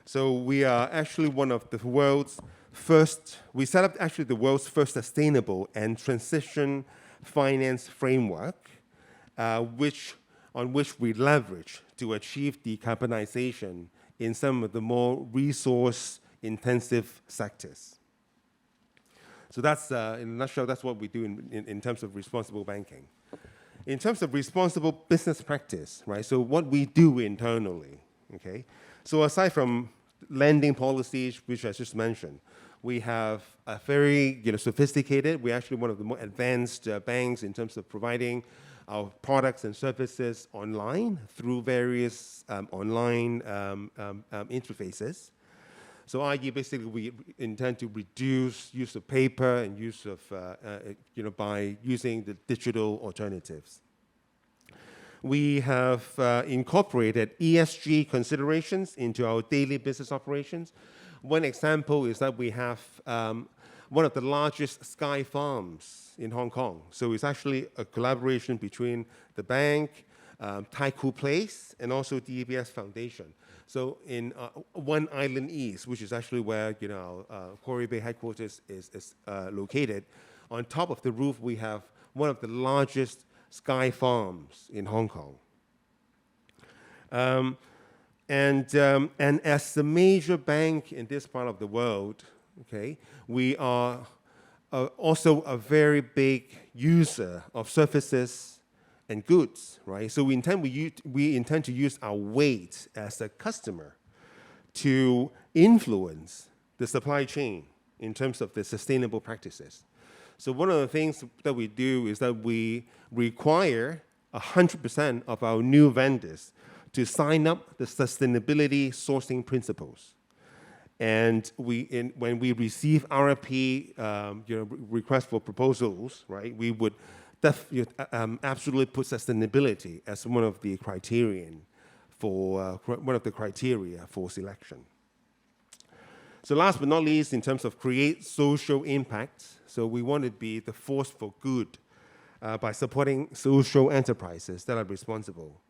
[SPEAKER 5] So we are actually one of the world's first, we set up actually the world's first sustainable and transition finance framework, on which we leverage to achieve decarbonization in some of the more resource-intensive sectors. So that's, in a nutshell, that's what we do in terms of responsible banking. In terms of responsible business practice, right, so what we do internally, okay? So aside from lending policies, which I just mentioned, we have a very sophisticated, we're actually one of the more advanced banks in terms of providing our products and services online through various online interfaces. So i.e. basically we intend to reduce use of paper and use of, by using the digital alternatives. We have incorporated ESG considerations into our daily business operations. One example is that we have one of the largest sky farms in Hong Kong. So it's actually a collaboration between the bank, Taikoo Place, and also DBS Foundation. So in One Island East, which is actually where our Quarry Bay headquarters is located, on top of the roof we have one of the largest sky farms in Hong Kong. And as the major bank in this part of the world, okay, we are also a very big user of services and goods, right? So we intend to use our weight as a customer to influence the supply chain in terms of the sustainable practices. So one of the things that we do is that we require 100% of our new vendors to sign up the sustainability sourcing principles. And when we receive RFP, request for proposals, right, we would absolutely put sustainability as one of the criteria for selection. So last but not least, in terms of create social impact, so we want to be the force for good by supporting social enterprises that are responsible.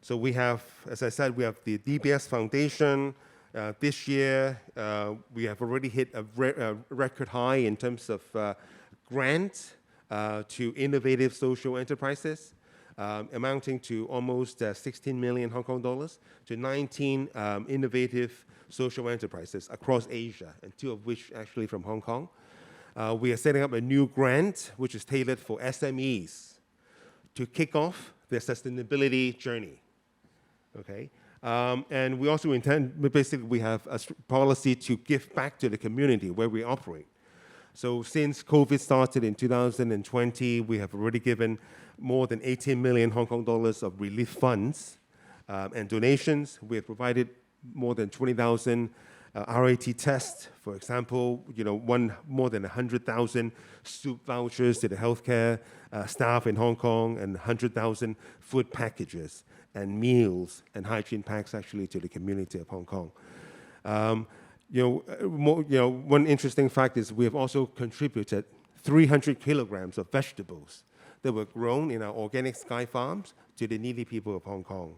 [SPEAKER 5] So we have, as I said, we have the DBS Foundation. This year, we have already hit a record high in terms of grants to innovative social enterprises, amounting to almost 16 million Hong Kong dollars to 19 innovative social enterprises across Asia, and 2 of which actually from Hong Kong. We are setting up a new grant, which is tailored for SMEs to kick off their sustainability journey, okay? And we also intend, basically we have a policy to give back to the community where we operate. So since COVID started in 2020, we have already given more than 18 million Hong Kong dollars of relief funds and donations. We have provided more than 20,000 RAT tests, for example, more than 100,000 soup vouchers to the healthcare staff in Hong Kong, and 100,000 food packages and meals and hygiene packs actually to the community of Hong Kong. One interesting fact is we have also contributed 300 kilograms of vegetables that were grown in our organic sky farms to the needy people of Hong Kong.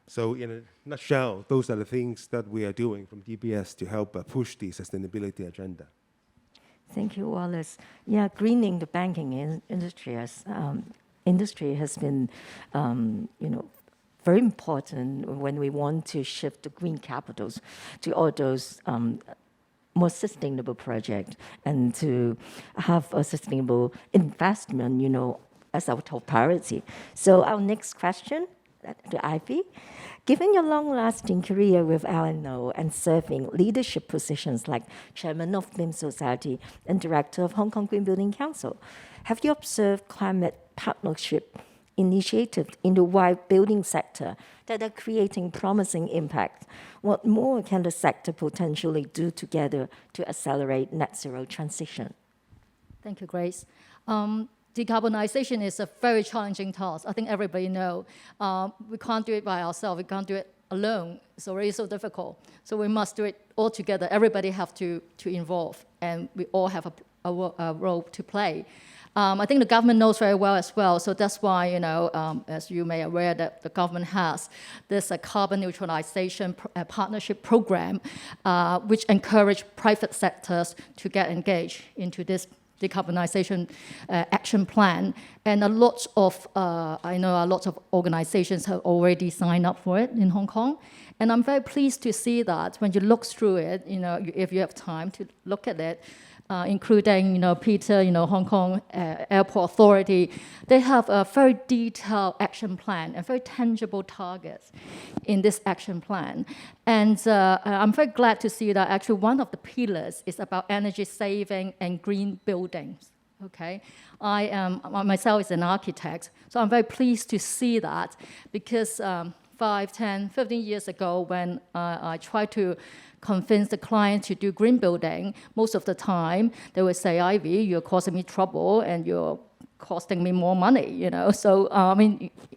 [SPEAKER 5] So in a nutshell, those are the things that we are doing from DBS to help push the sustainability agenda.
[SPEAKER 4] Thank you, Wallace. Yeah, greening the banking industry has been, very important when we want to shift the green capitals to all those more sustainable projects and to have a sustainable investment, as our top priority. So our next question to Ivy. Given your long-lasting career with LNO and serving leadership positions like Chairman of BIM Society and Director of Hong Kong Green Building Council, have you observed climate partnership initiatives in the wide building sector that are creating promising impact? What more can the sector potentially do together to accelerate net zero transition?
[SPEAKER 6] Thank you, Grace. Decarbonization is a very challenging task. I think everybody knows. We can't do it by ourselves. We can't do it alone. It's already so difficult. So we must do it all together. Everybody have to involve, and we all have a role to play. I think the government knows very well as well. So that's why, as you may be aware, that the government has this carbon neutralization partnership program, which encourage private sectors to get engaged into this decarbonization action plan. And I know a lot of organizations have already signed up for it in Hong Kong. And I'm very pleased to see that when you look through it, if you have time to look at it, including, Peter, Hong Kong Airport Authority, they have a very detailed action plan and very tangible targets in this action plan. And I'm very glad to see that actually one of the pillars is about energy saving and green buildings. Okay, I myself is an architect, so I'm very pleased to see that because 5, 10, 15 years ago when I tried to convince the client to do green building, most of the time they would say, Ivy, you're causing me trouble and you're costing me more money, So,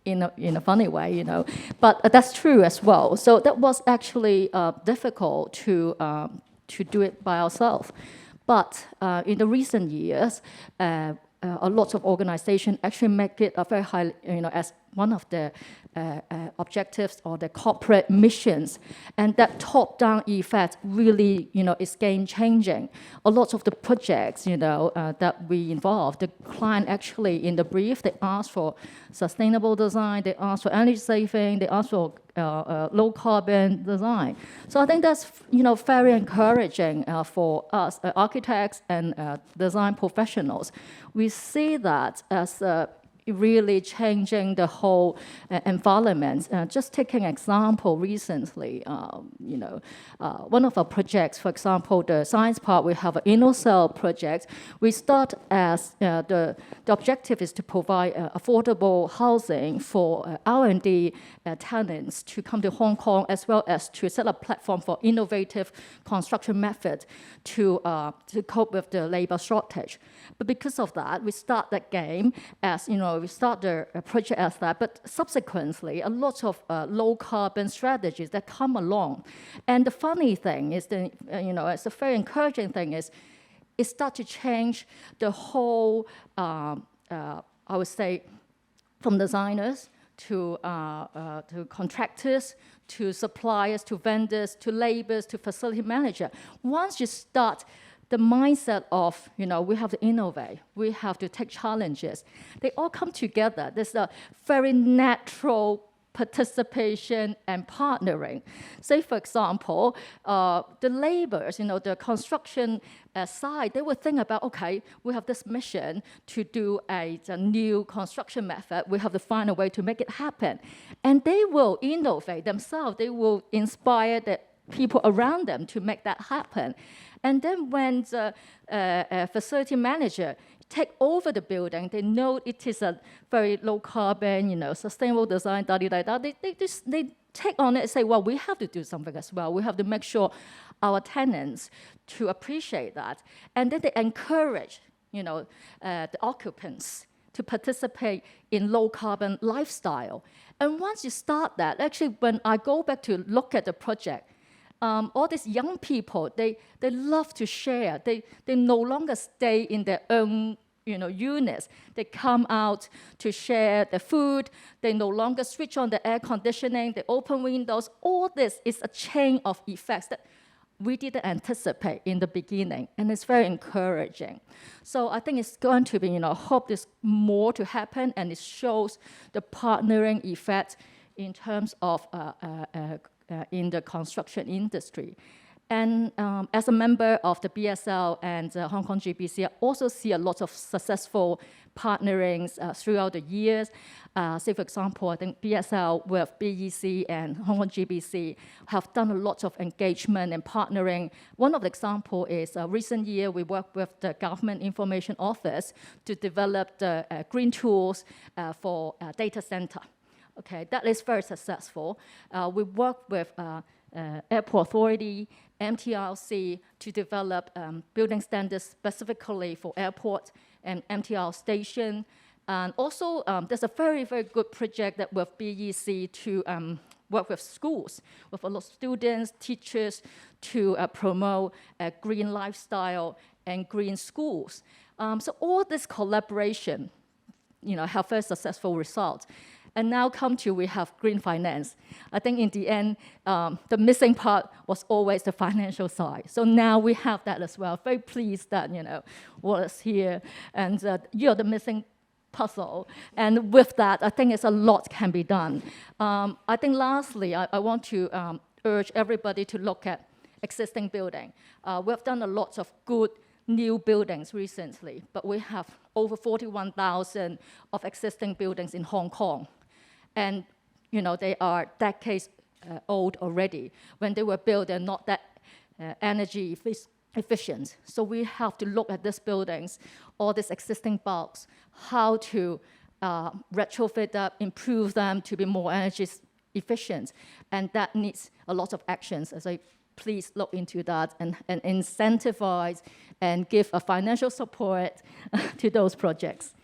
[SPEAKER 6] in a funny way, But that's true as well. So that was actually difficult to do it by ourselves. But in the recent years, a lot of organizations actually make it a very high, as one of the objectives or the corporate missions, and that top-down effect really, is game-changing. A lot of the projects, that we involve, the client actually in the brief, they ask for sustainable design, they ask for energy saving, they ask for low-carbon design. So I think that's, very encouraging for us architects and design professionals. We see that as really changing the whole environment. Just taking an example recently, one of our projects, for example, the Science Park, we have an InnoCell project. We start as the objective is to provide affordable housing for R&D talents to come to Hong Kong, as well as to set up a platform for innovative construction methods to cope with the labor shortage. But because of that, we start that game as, we start the project as that, but subsequently, a lot of low-carbon strategies that come along. And the funny thing is, it's a very encouraging thing is, it starts to change the whole, I would say, from designers to contractors, to suppliers, to vendors, to laborers, to facility manager. Once you start the mindset of, we have to innovate, we have to take challenges, they all come together. There's a very natural participation and partnering. Say, for example, the laborers, the construction side, they would think about, okay, we have this mission to do a new construction method. We have to find a way to make it happen. And they will innovate themselves. They will inspire the people around them to make that happen. And then when the facility manager take over the building, they know it is a very low carbon, sustainable design, they take on it and say, well, we have to do something as well. We have to make sure our tenants to appreciate that. And then they encourage, the occupants to participate in low carbon lifestyle. And once you start that, actually, when I go back to look at the project, all these young people, they love to share. They no longer stay in their own units. They come out to share the food. They no longer switch on the air conditioning. They open windows. All this is a chain of effects that we didn't anticipate in the beginning, and it's very encouraging. So I think it's going to be, hope there's more to happen, and it shows the partnering effect in terms of in the construction industry. And as a member of the BSL and Hong Kong GBC, I also see a lot of successful partnerings throughout the years. Say, for example, I think BSL with BEC and Hong Kong GBC have done a lot of engagement and partnering. One of the examples is recent year we worked with the Government Information Office to develop the green tools for data center. Okay, that is very successful. We work with Airport Authority, MTRC to develop building standards specifically for airport and MTR station. And also, there's a very, very good project that with BEC to work with schools, with a lot of students, teachers to promote a green lifestyle and green schools. So all this collaboration, have very successful results. And now we have green finance. I think in the end, the missing part was always the financial side. So now we have that as well. Very pleased that, Wallace here, and you're the missing puzzle. And with that, I think it's a lot can be done. I think lastly, I want to urge everybody to look at existing building. We've done a lot of good new buildings recently, but we have over 41,000 of existing buildings in Hong Kong. And, they are decades old already. When they were built, they're not that energy efficient. So we have to look at these buildings, all these existing bulks, how to retrofit them, improve them to be more energy efficient. And that needs a lot of actions. As I please look into that and incentivize and give a financial support to those projects.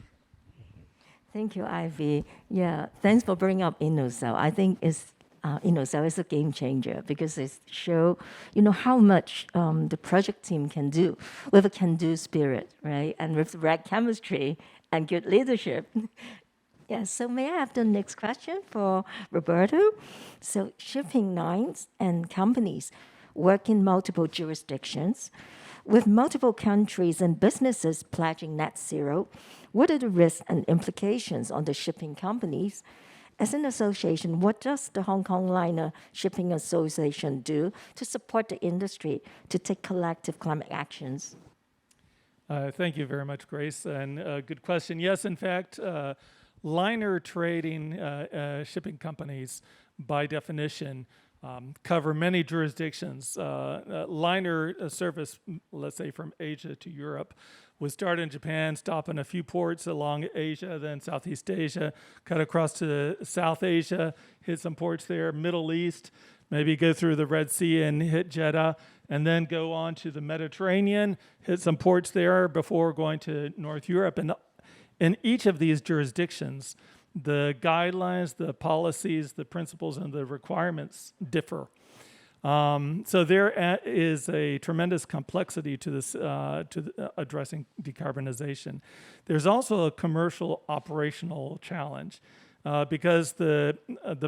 [SPEAKER 4] Thank you, Ivy. Yeah, thanks for bringing up InnoCell. I think InnoCell is a game changer because it shows, how much the project team can do with a can-do spirit, right? And with the right chemistry and good leadership. Yeah, so may I have the next question for Roberto? So shipping lines and companies work in multiple jurisdictions. With multiple countries and businesses pledging net zero, what are the risks and implications on the shipping companies? As an association, what does the Hong Kong Liner Shipping Association do to support the industry to take collective climate actions?
[SPEAKER 7] Thank you very much, Grace, and good question. Yes, in fact, liner trading shipping companies, by definition, cover many jurisdictions. Liner service, let's say from Asia to Europe, was started in Japan, stop in a few ports along Asia, then Southeast Asia, cut across to South Asia, hit some ports there, Middle East, maybe go through the Red Sea and hit Jeddah, and then go on to the Mediterranean, hit some ports there before going to North Europe. And in each of these jurisdictions, the guidelines, the policies, the principles, and the requirements differ. So there is a tremendous complexity to this, addressing decarbonization. There's also a commercial operational challenge because the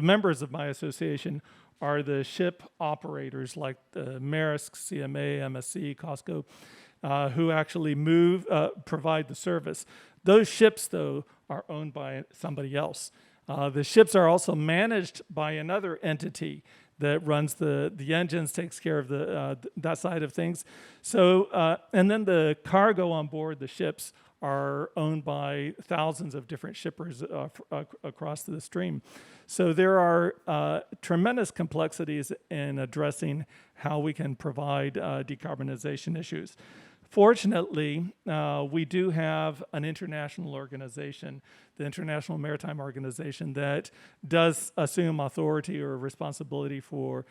[SPEAKER 7] members of my association are the ship operators like the Maersk, CMA, MSC, COSCO, who actually provide the service. Those ships, though, are owned by somebody else. The ships are also managed by another entity that runs the engines, takes care of that side of things. So, and then the cargo on board the ships are owned by thousands of different shippers across the stream. So there are tremendous complexities in addressing how we can provide decarbonization issues. Fortunately, we do have an international organization, the International Maritime Organization, that does assume authority or responsibility for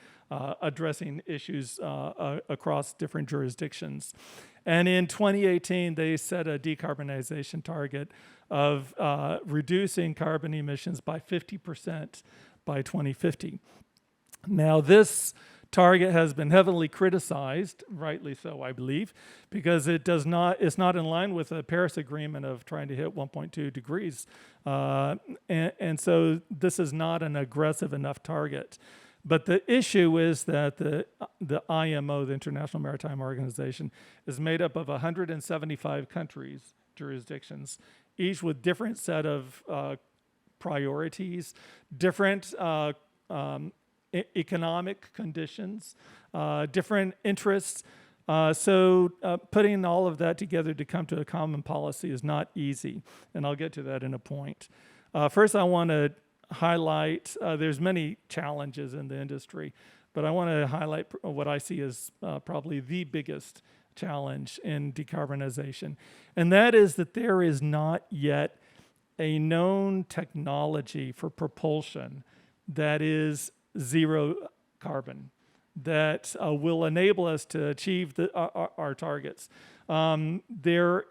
[SPEAKER 7] addressing issues across different jurisdictions. And in 2018, they set a decarbonization target of reducing carbon emissions by 50% by 2050. Now, this target has been heavily criticized, rightly so, I believe, because it's not in line with the Paris Agreement of trying to hit 1.2 degrees. And so this is not an aggressive enough target. But the issue is that the IMO, the International Maritime Organization, is made up of 175 countries, jurisdictions, each with different set of priorities, different economic conditions, different interests. So putting all of that together to come to a common policy is not easy, and I'll get to that in a point. First, I want to highlight, there's many challenges in the industry, but I want to highlight what I see as probably the biggest challenge in decarbonization, and that is that there is not yet a known technology for propulsion that is zero carbon, that will enable us to achieve our targets. There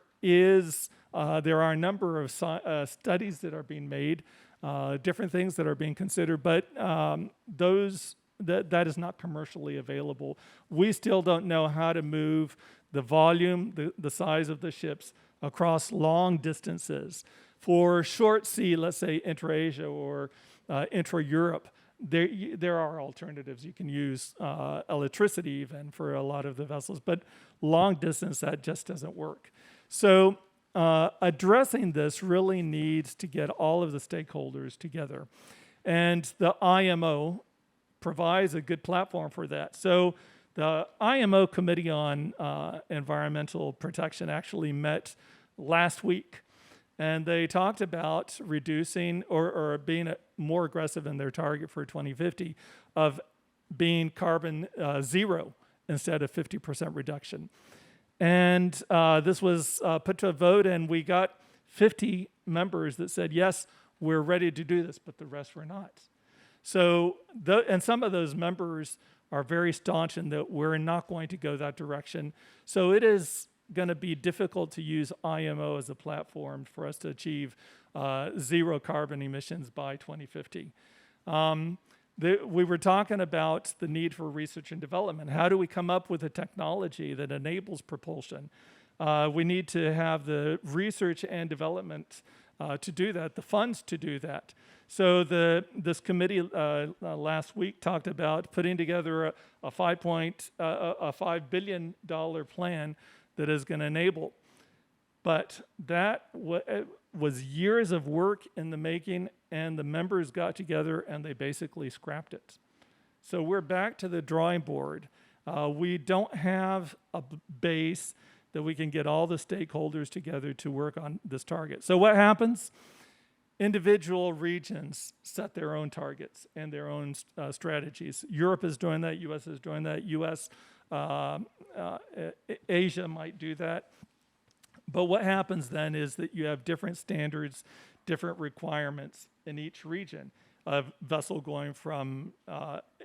[SPEAKER 7] are a number of studies that are being made, different things that are being considered, but that is not commercially available. We still don't know how to move the volume, the size of the ships across long distances. For short sea, let's say intra-Asia or intra-Europe, there are alternatives. You can use electricity even for a lot of the vessels, but long distance, that just doesn't work. So addressing this really needs to get all of the stakeholders together. And the IMO provides a good platform for that. So the IMO Committee on Environmental Protection actually met last week, and they talked about reducing or being more aggressive in their target for 2050 of being carbon zero instead of 50% reduction. And this was put to a vote, and we got 50 members that said, yes, we're ready to do this, but the rest were not. So, and some of those members are very staunch in that we're not going to go that direction. So it is going to be difficult to use IMO as a platform for us to achieve zero carbon emissions by 2050. We were talking about the need for research and development. How do we come up with a technology that enables propulsion? We need to have the research and development to do that, the funds to do that. So this committee last week talked about putting together a $5 billion plan that is going to enable. But that was years of work in the making, and the members got together and they basically scrapped it. So we're back to the drawing board. We don't have a base that we can get all the stakeholders together to work on this target. So what happens? Individual regions set their own targets and their own strategies. Europe is doing that, US is doing that, Asia might do that. But what happens then is that you have different standards, different requirements in each region. A vessel going from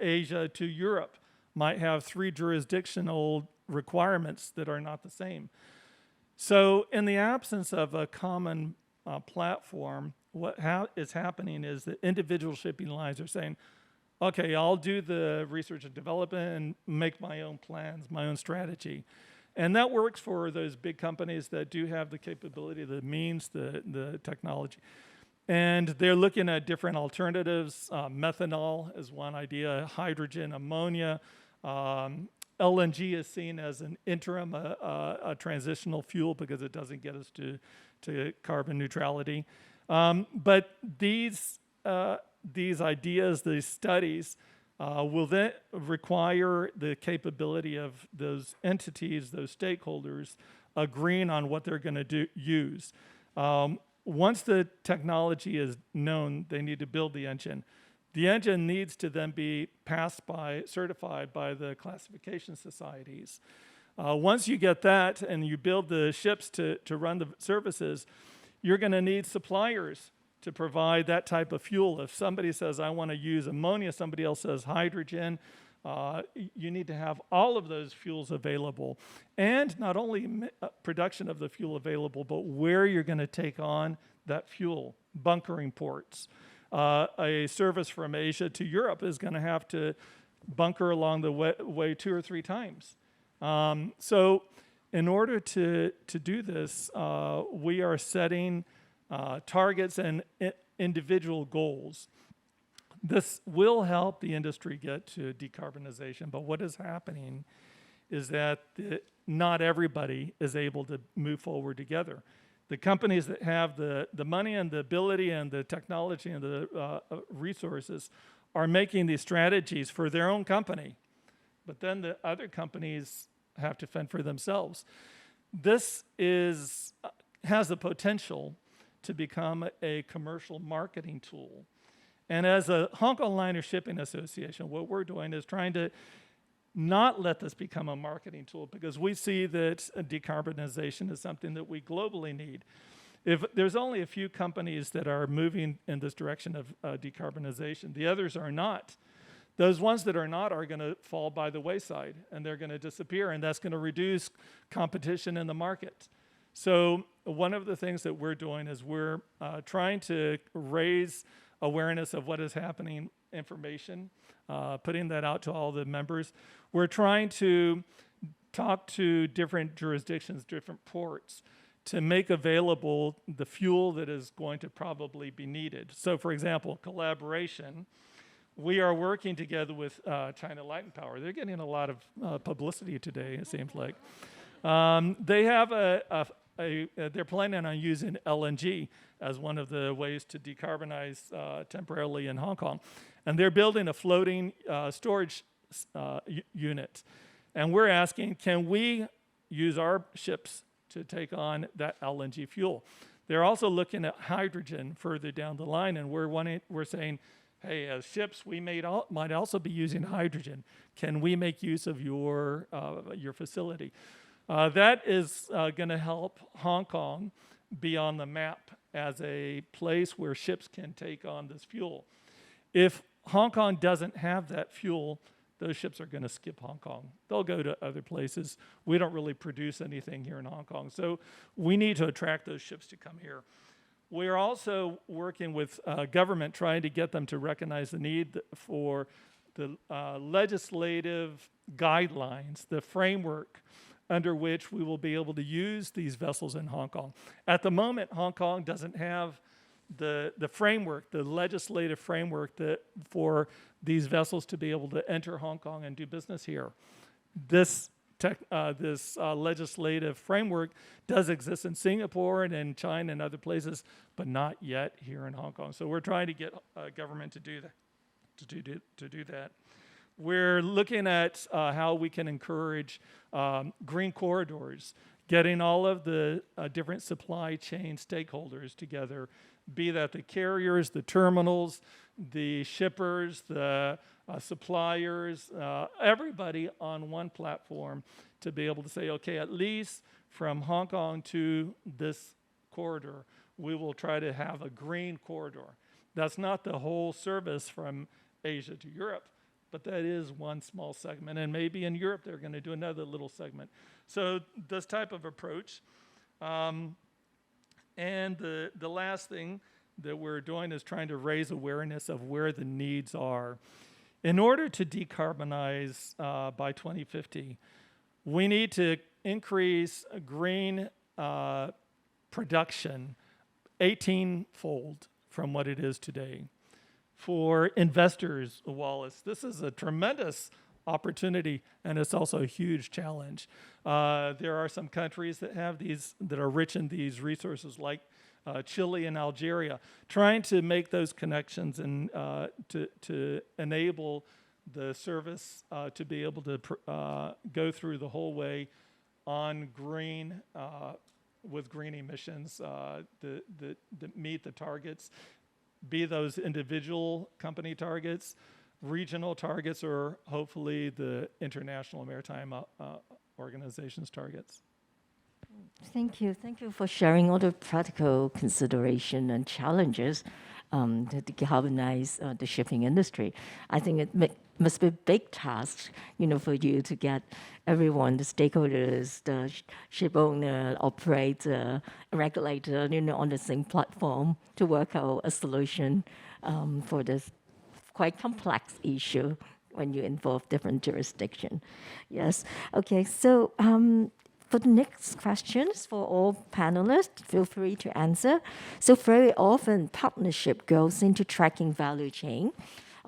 [SPEAKER 7] Asia to Europe might have 3 jurisdictional requirements that are not the same. So in the absence of a common platform, what is happening is that individual shipping lines are saying, okay, I'll do the research and development and make my own plans, my own strategy. And that works for those big companies that do have the capability, the means, the technology. And they're looking at different alternatives. Methanol is one idea, hydrogen, ammonia. LNG is seen as an interim, a transitional fuel because it doesn't get us to carbon neutrality. But these ideas, these studies, will then require the capability of those entities, those stakeholders, agreeing on what they're going to use. Once the technology is known, they need to build the engine. The engine needs to then be certified by the classification societies. Once you get that and you build the ships to run the services, you're going to need suppliers to provide that type of fuel. If somebody says, I want to use ammonia, somebody else says hydrogen, you need to have all of those fuels available. And not only production of the fuel available, but where you're going to take on that fuel, bunkering ports. A service from Asia to Europe is going to have to bunker along the way 2 or 3 times. So in order to do this, we are setting targets and individual goals. This will help the industry get to decarbonization, but what is happening is that not everybody is able to move forward together. The companies that have the money and the ability and the technology and the resources are making these strategies for their own company, but then the other companies have to fend for themselves. This has the potential to become a commercial marketing tool. And as a Hong Kong Liner Shipping Association, what we're doing is trying to not let this become a marketing tool, because we see that decarbonization is something that we globally need. If there's only a few companies that are moving in this direction of decarbonization, the others are not. Those ones that are not are going to fall by the wayside, and they're going to disappear, and that's going to reduce competition in the market. So one of the things that we're doing is we're trying to raise awareness of what is happening, information, putting that out to all the members. We're trying to talk to different jurisdictions, different ports, to make available the fuel that is going to probably be needed. So for example, collaboration. We are working together with China Light and Power. They're getting a lot of publicity today, it seems like. They have they're planning on using LNG as one of the ways to decarbonize temporarily in Hong Kong. And they're building a floating storage unit. And we're asking, can we use our ships to take on that LNG fuel? They're also looking at hydrogen further down the line, and we're saying, hey, as ships, we might also be using hydrogen. Can we make use of your facility? That is going to help Hong Kong be on the map as a place where ships can take on this fuel. If Hong Kong doesn't have that fuel, those ships are going to skip Hong Kong. They'll go to other places. We don't really produce anything here in Hong Kong, so we need to attract those ships to come here. We're also working with government, trying to get them to recognize the need for the legislative guidelines, the framework under which we will be able to use these vessels in Hong Kong. At the moment, Hong Kong doesn't have the framework, the legislative framework for these vessels to be able to enter Hong Kong and do business here. This legislative framework does exist in Singapore and in China and other places, but not yet here in Hong Kong. So we're trying to get government to do that. We're looking at how we can encourage green corridors, getting all of the different supply chain stakeholders together, be that the carriers, the terminals, the shippers, the suppliers, everybody on one platform to be able to say, okay, at least from Hong Kong to this corridor, we will try to have a green corridor. That's not the whole service from Asia to Europe, but that is one small segment. And maybe in Europe, they're going to do another little segment. So this type of approach. And the last thing that we're doing is trying to raise awareness of where the needs are. In order to decarbonize by 2050, we need to increase green production 18-fold from what it is today. For investors, Wallace, this is a tremendous opportunity, and it's also a huge challenge. There are some countries that have these, that are rich in these resources, like Chile and Algeria, trying to make those connections and to enable the service to be able to go through the whole way on green, with green emissions that meet the targets, be those individual company targets, regional targets, or hopefully the International Maritime Organization's targets.
[SPEAKER 4] Thank you. Thank you for sharing all the practical consideration and challenges to decarbonize the shipping industry. I think it must be a big task, for you to get everyone, the stakeholders, the ship owner, operator, regulator, on the same platform to work out a solution for this quite complex issue when you involve different jurisdictions. Yes. Okay. So. For the next questions, for all panelists, feel free to answer. So very often, partnership goes into tracking value chain.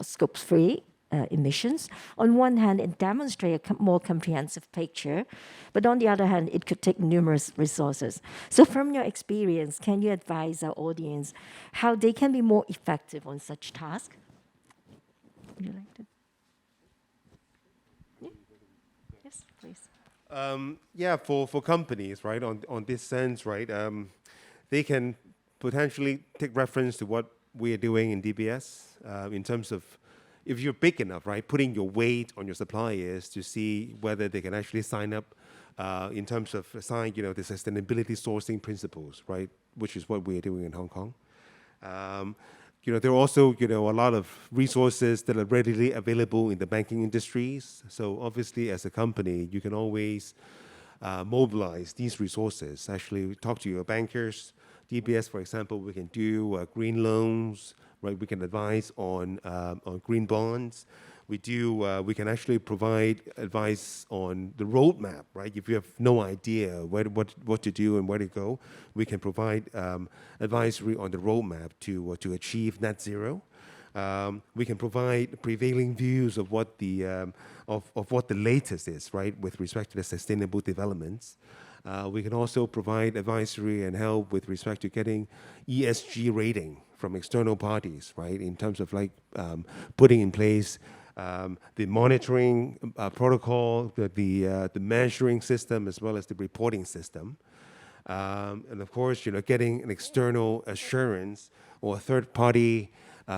[SPEAKER 4] Scope 3 emissions. On one hand, it demonstrates a more comprehensive picture, but on the other hand, it could take numerous resources. So from your experience, can you advise our audience how they can be more effective on such tasks? Would you like to? Yeah. Yes, please.
[SPEAKER 5] Yeah, for companies, right, on this sense, right, they can potentially take reference to what we are doing in DBS in terms of, if you're big enough, right, putting your weight on your suppliers to see whether they can actually sign up in terms of the sustainability sourcing principles, right, which is what we are doing in Hong Kong. There are also, a lot of resources that are readily available in the banking industries. So obviously, as a company, you can always mobilize these resources. Actually, talk to your bankers. DBS, for example, we can do green loans, right? We can advise on green bonds. We can actually provide advice on the roadmap, right? If you have no idea what to do and where to go, we can provide advisory on the roadmap to achieve net zero. We can provide prevailing views of what the latest is, right, with respect to the sustainable developments. We can also provide advisory and help with respect to getting ESG rating from external parties, right, in terms of putting in place the monitoring protocol, the measuring system, as well as the reporting system. And of course, getting an external assurance or a third-party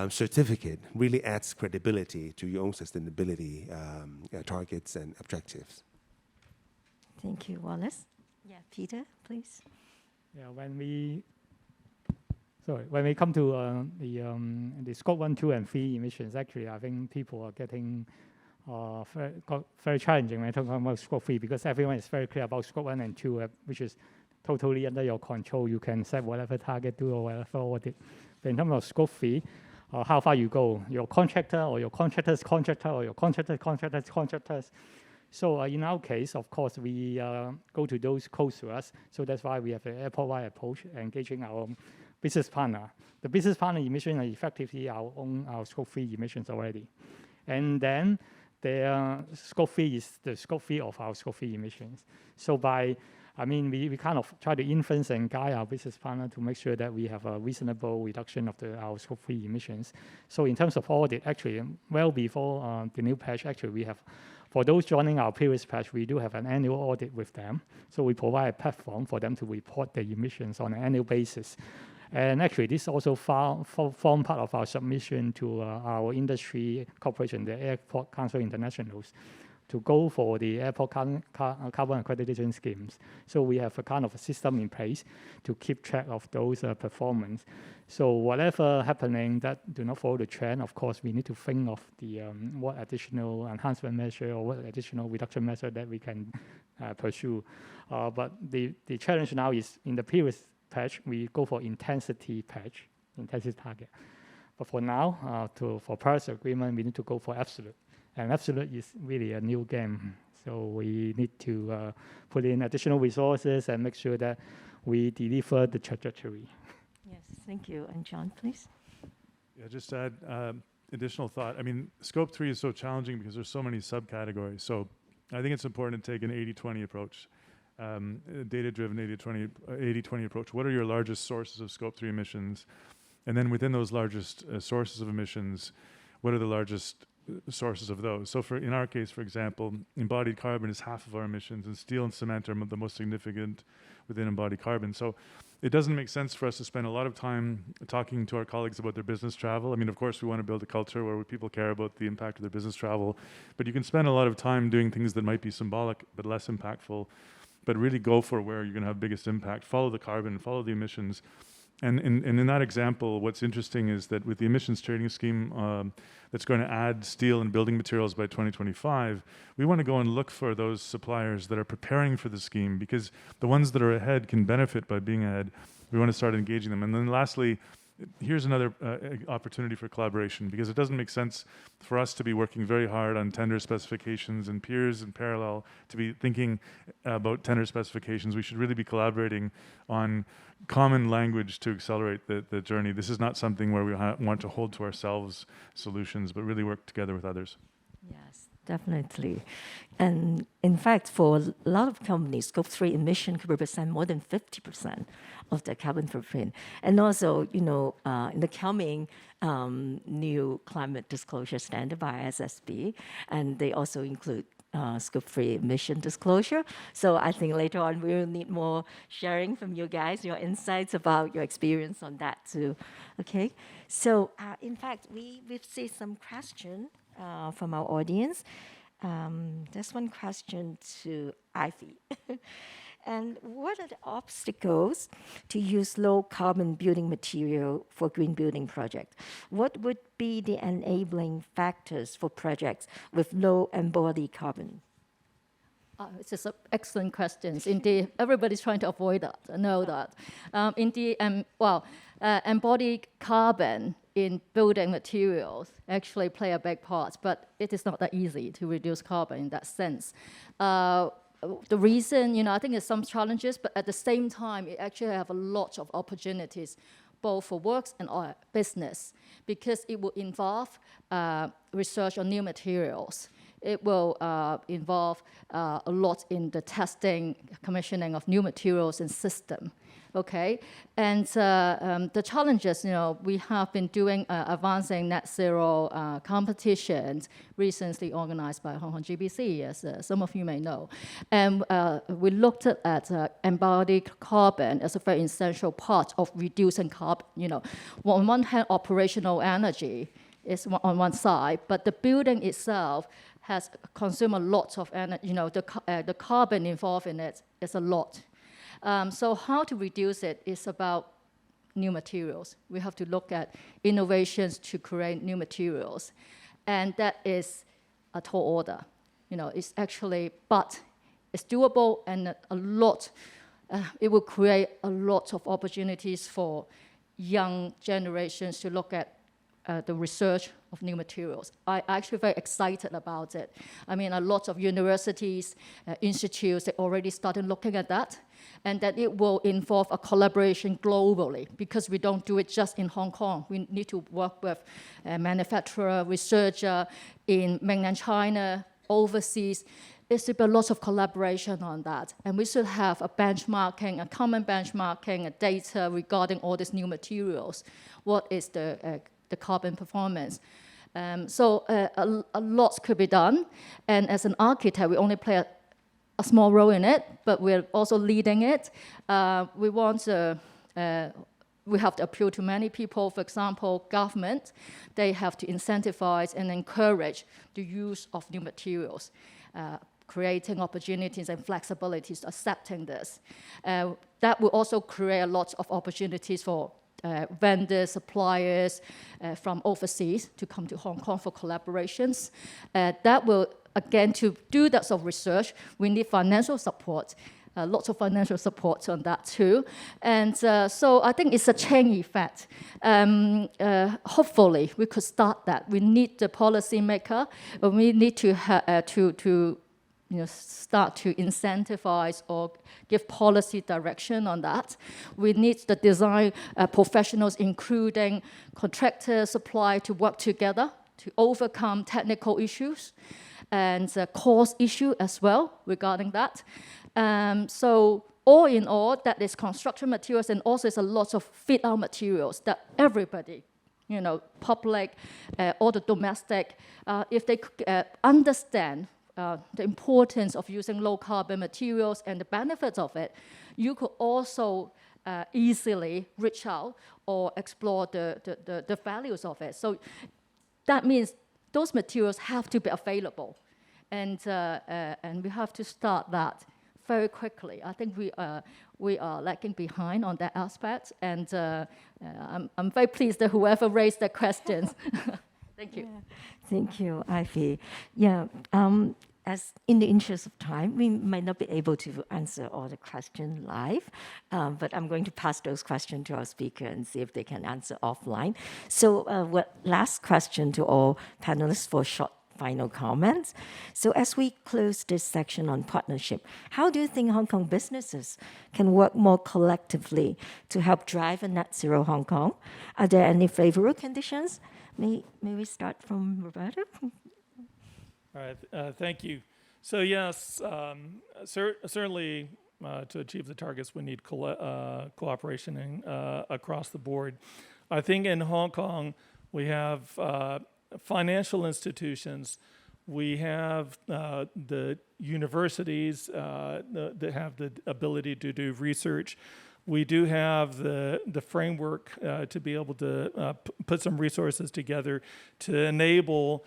[SPEAKER 5] certificate really adds credibility to your own sustainability targets and objectives.
[SPEAKER 4] Thank you, Wallace. Yeah, Peter, please.
[SPEAKER 3] Yeah, when we come to the Scope 1, 2, and 3 emissions, actually, I think people are getting very challenging when talking about Scope 3, because everyone is very clear about Scope 1 and 2, which is totally under your control. You can set whatever target, do or whatever audit. But in terms of Scope 3, how far you go, your contractor or your contractor's contractor or your contractor's contractors. So in our case, of course, we go to those close to us. So that's why we have an airport-wide approach, engaging our business partner. The business partner emissions are effectively our Scope 3 emissions already. And then the Scope 3 is the Scope 3 of our Scope 3 emissions. So we kind of try to influence and guide our business partner to make sure that we have a reasonable reduction of our Scope 3 emissions. So in terms of audit, actually, well before the new patch, actually, we have, for those joining our previous patch, we do have an annual audit with them. So we provide a platform for them to report their emissions on an annual basis. And actually, this also form part of our submission to our industry corporation, the Airport Council Internationals, to go for the airport carbon accreditation schemes. So we have a kind of a system in place to keep track of those performance. So whatever happening that do not follow the trend, of course, we need to think of the what additional enhancement measure or what additional reduction measure that we can pursue. But the challenge now is, in the previous patch, we go for intensity target. But for now, for Paris Agreement, we need to go for absolute. And absolute is really a new game. So we need to put in additional resources and make sure that we deliver the trajectory.
[SPEAKER 4] Yes, thank you. And John, please.
[SPEAKER 2] Yeah, just to add additional thought. I mean, Scope 3 is so challenging because there's so many subcategories. So I think it's important to take an 80-20 approach, data-driven 80-20 approach. What are your largest sources of Scope 3 emissions? And then within those largest sources of emissions, what are the largest sources of those? So in our case, for example, embodied carbon is half of our emissions, and steel and cement are the most significant within embodied carbon. So it doesn't make sense for us to spend a lot of time talking to our colleagues about their business travel. I mean, of course, we want to build a culture where people care about the impact of their business travel, but you can spend a lot of time doing things that might be symbolic but less impactful, but really go for where you're going to have biggest impact. Follow the carbon, follow the emissions. And in that example, what's interesting is that with the emissions trading scheme that's going to add steel and building materials by 2025, we want to go and look for those suppliers that are preparing for the scheme, because the ones that are ahead can benefit by being ahead. We want to start engaging them. And then lastly, here's another opportunity for collaboration, because it doesn't make sense for us to be working very hard on tender specifications and peers in parallel to be thinking about tender specifications. We should really be collaborating on common language to accelerate the journey. This is not something where we want to hold to ourselves solutions, but really work together with others.
[SPEAKER 4] Yes, definitely. And in fact, for a lot of companies, Scope 3 emission could represent more than 50% of their carbon footprint. And also, in the coming new climate disclosure standard by SSB, and they also include Scope 3 emission disclosure. So I think later on we will need more sharing from you guys, your insights about your experience on that too. Okay, so in fact, we've seen some questions from our audience. There's one question to Ivy. And what are the obstacles to use low carbon building material for green building projects? What would be the enabling factors for projects with low embodied carbon?
[SPEAKER 6] It's just excellent questions. Indeed, everybody's trying to avoid that. I know that. Indeed, embodied carbon in building materials actually play a big part, but it is not that easy to reduce carbon in that sense. The reason, I think there's some challenges, but at the same time, it actually have a lot of opportunities, both for works and business, because it will involve research on new materials. It will involve a lot in the testing, commissioning of new materials and system. Okay, and the challenges, we have been doing advancing net zero competitions recently organized by Hong Kong GBC, as some of you may know. And we looked at embodied carbon as a very essential part of reducing carbon. On one hand, operational energy is on one side, but the building itself has consumed a lot of energy. The carbon involved in it is a lot. So how to reduce it is about new materials. We have to look at innovations to create new materials. And that is a tall order. It's actually, but it's doable, and a lot, it will create a lot of opportunities for young generations to look at the research of new materials. I'm actually very excited about it. I mean, a lot of universities, institutes, they already started looking at that, and that it will involve a collaboration globally, because we don't do it just in Hong Kong. We need to work with manufacturer, researcher in mainland China, overseas. There should be a lot of collaboration on that. And we should have a benchmarking, a common benchmarking, a data regarding all these new materials. What is the carbon performance? So a lot could be done. And as an architect, we only play a small role in it, but we're also leading it. We have to appeal to many people. For example, government, they have to incentivize and encourage the use of new materials, creating opportunities and flexibilities, accepting this. That will also create a lot of opportunities for vendors, suppliers from overseas to come to Hong Kong for collaborations. That will, again, to do that sort of research, we need financial support, lots of financial support on that too. And so I think it's a chain effect. Hopefully, we could start that. We need the policymaker, we need to start to incentivize or give policy direction on that. We need the design professionals, including contractors, supply, to work together to overcome technical issues and cost issue as well regarding that. So all in all, that is construction materials, and also is a lot of fit-out materials that everybody, public, or the domestic, if they understand the importance of using low carbon materials and the benefits of it, you could also easily reach out or explore the values of it. So that means those materials have to be available, and we have to start that very quickly. I think we are lagging behind on that aspect, and I'm very pleased that whoever raised the questions. Thank you.
[SPEAKER 4] Yeah. Thank you, Ivy. Yeah. as in the interest of time, we might not be able to answer all the questions live, but I'm going to pass those questions to our speaker and see if they can answer offline. So last question to all panelists for short final comments. So as we close this section on partnership, how do you think Hong Kong businesses can work more collectively to help drive a net zero Hong Kong? Are there any favorable conditions? May we start from Roberto?
[SPEAKER 7] All right, thank you. So yes, certainly to achieve the targets, we need cooperation across the board. I think in Hong Kong, we have financial institutions, we have the universities that have the ability to do research. We do have the framework to be able to put some resources together to enable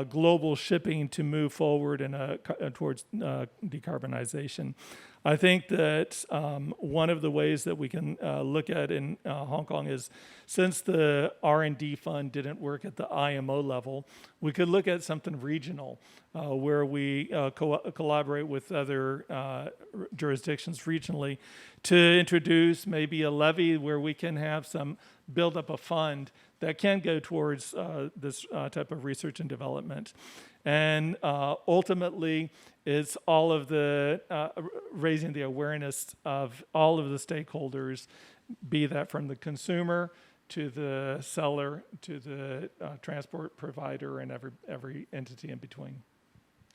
[SPEAKER 7] global shipping to move forward towards decarbonization. I think that one of the ways that we can look at in Hong Kong is, since the R&D fund didn't work at the IMO level, we could look at something regional where we collaborate with other jurisdictions regionally to introduce maybe a levy where we can have build up a fund that can go towards this type of research and development. And ultimately, it's all of the raising the awareness of all of the stakeholders, be that from the consumer to the seller to the transport provider and every entity in between.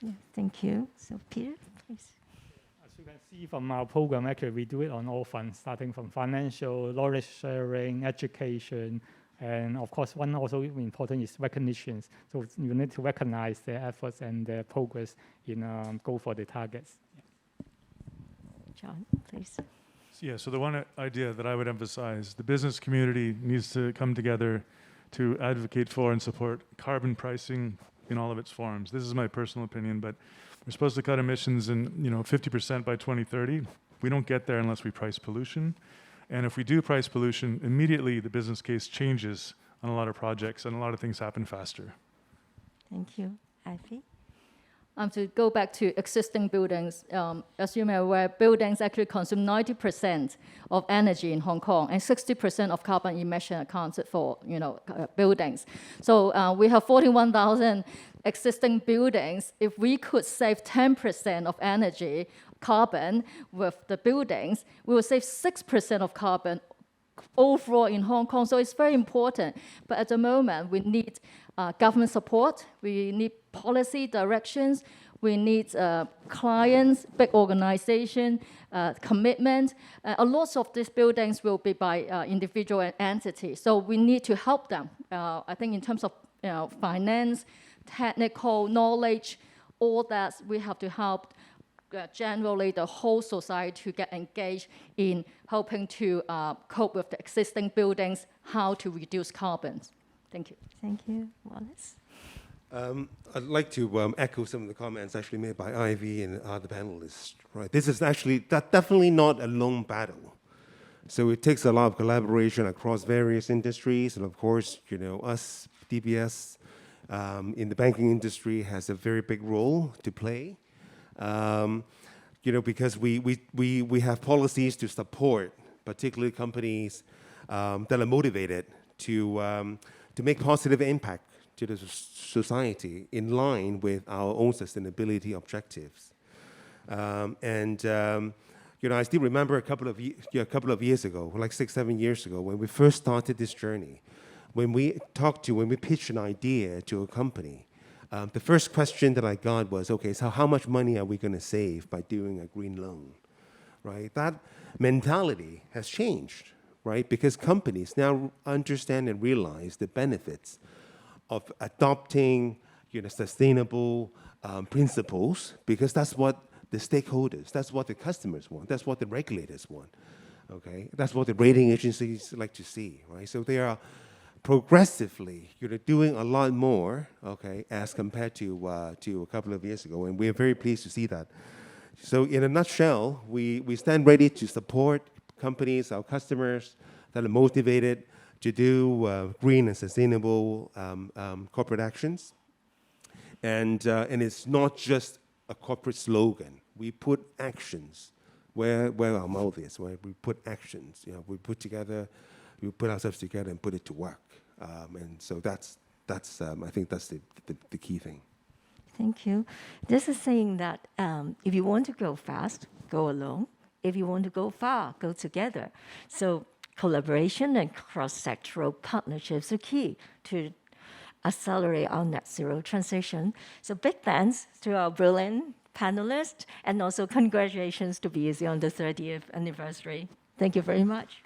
[SPEAKER 4] Yeah, thank you. So Peter, please.
[SPEAKER 3] As you can see from our program, actually we do it on all fronts, starting from financial, knowledge sharing, education, and of course, one also important is recognitions. So you need to recognize their efforts and their progress in go for the targets. Yeah.
[SPEAKER 4] John, please.
[SPEAKER 2] Yeah, so the one idea that I would emphasize, the business community needs to come together to advocate for and support carbon pricing in all of its forms. This is my personal opinion, but we're supposed to cut emissions in 50% by 2030. We don't get there unless we price pollution. And if we do price pollution, immediately the business case changes on a lot of projects and a lot of things happen faster.
[SPEAKER 4] Thank you. Ivy?
[SPEAKER 6] To go back to existing buildings, as you may be aware, buildings actually consume 90% of energy in Hong Kong, and 60% of carbon emission accounted for, buildings. So we have 41,000 existing buildings. If we could save 10% of energy, carbon with the buildings, we will save 6% of carbon overall in Hong Kong. So it's very important. But at the moment, we need government support, we need policy directions, we need clients, big organization, commitment. A lot of these buildings will be by individual entities. So we need to help them. I think in terms of finance, technical knowledge, all that we have to help generally the whole society to get engaged in helping to cope with the existing buildings, how to reduce carbon. Thank you.
[SPEAKER 4] Thank you. Wallace?
[SPEAKER 5] I'd like to echo some of the comments actually made by Ivy and other panelists. Right, this is actually definitely not a lone battle. So it takes a lot of collaboration across various industries, and of course, us, DBS, in the banking industry has a very big role to play. Because we have policies to support, particularly companies that are motivated to make positive impact to the society in line with our own sustainability objectives. I still remember a couple of years ago, like 6-7 years ago, when we first started this journey, when we pitched an idea to a company. The first question that I got was, okay, so how much money are we going to save by doing a green loan, right? That mentality has changed, right? Because companies now understand and realize the benefits of adopting, sustainable principles, because that's what the stakeholders, that's what the customers want, that's what the regulators want, okay? That's what the rating agencies like to see, right? So they are progressively, doing a lot more, okay, as compared to a couple of years ago, and we are very pleased to see that. So in a nutshell, we stand ready to support companies, our customers that are motivated to do green and sustainable corporate actions, and it's not just a corporate slogan. We put actions where our mouth is. Where we put actions. We put ourselves together and put it to work. And so that's I think that's the key thing.
[SPEAKER 4] Thank you. This is saying that if you want to go fast, go alone. If you want to go far, go together. So collaboration and cross-sectoral partnerships are key to accelerate our net zero transition. So big thanks to our brilliant panelists, and also congratulations to BEC on the 30th anniversary. Thank you very much.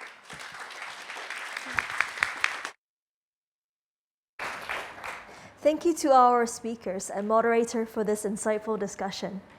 [SPEAKER 1] Thank you to our speakers and moderator for this insightful discussion.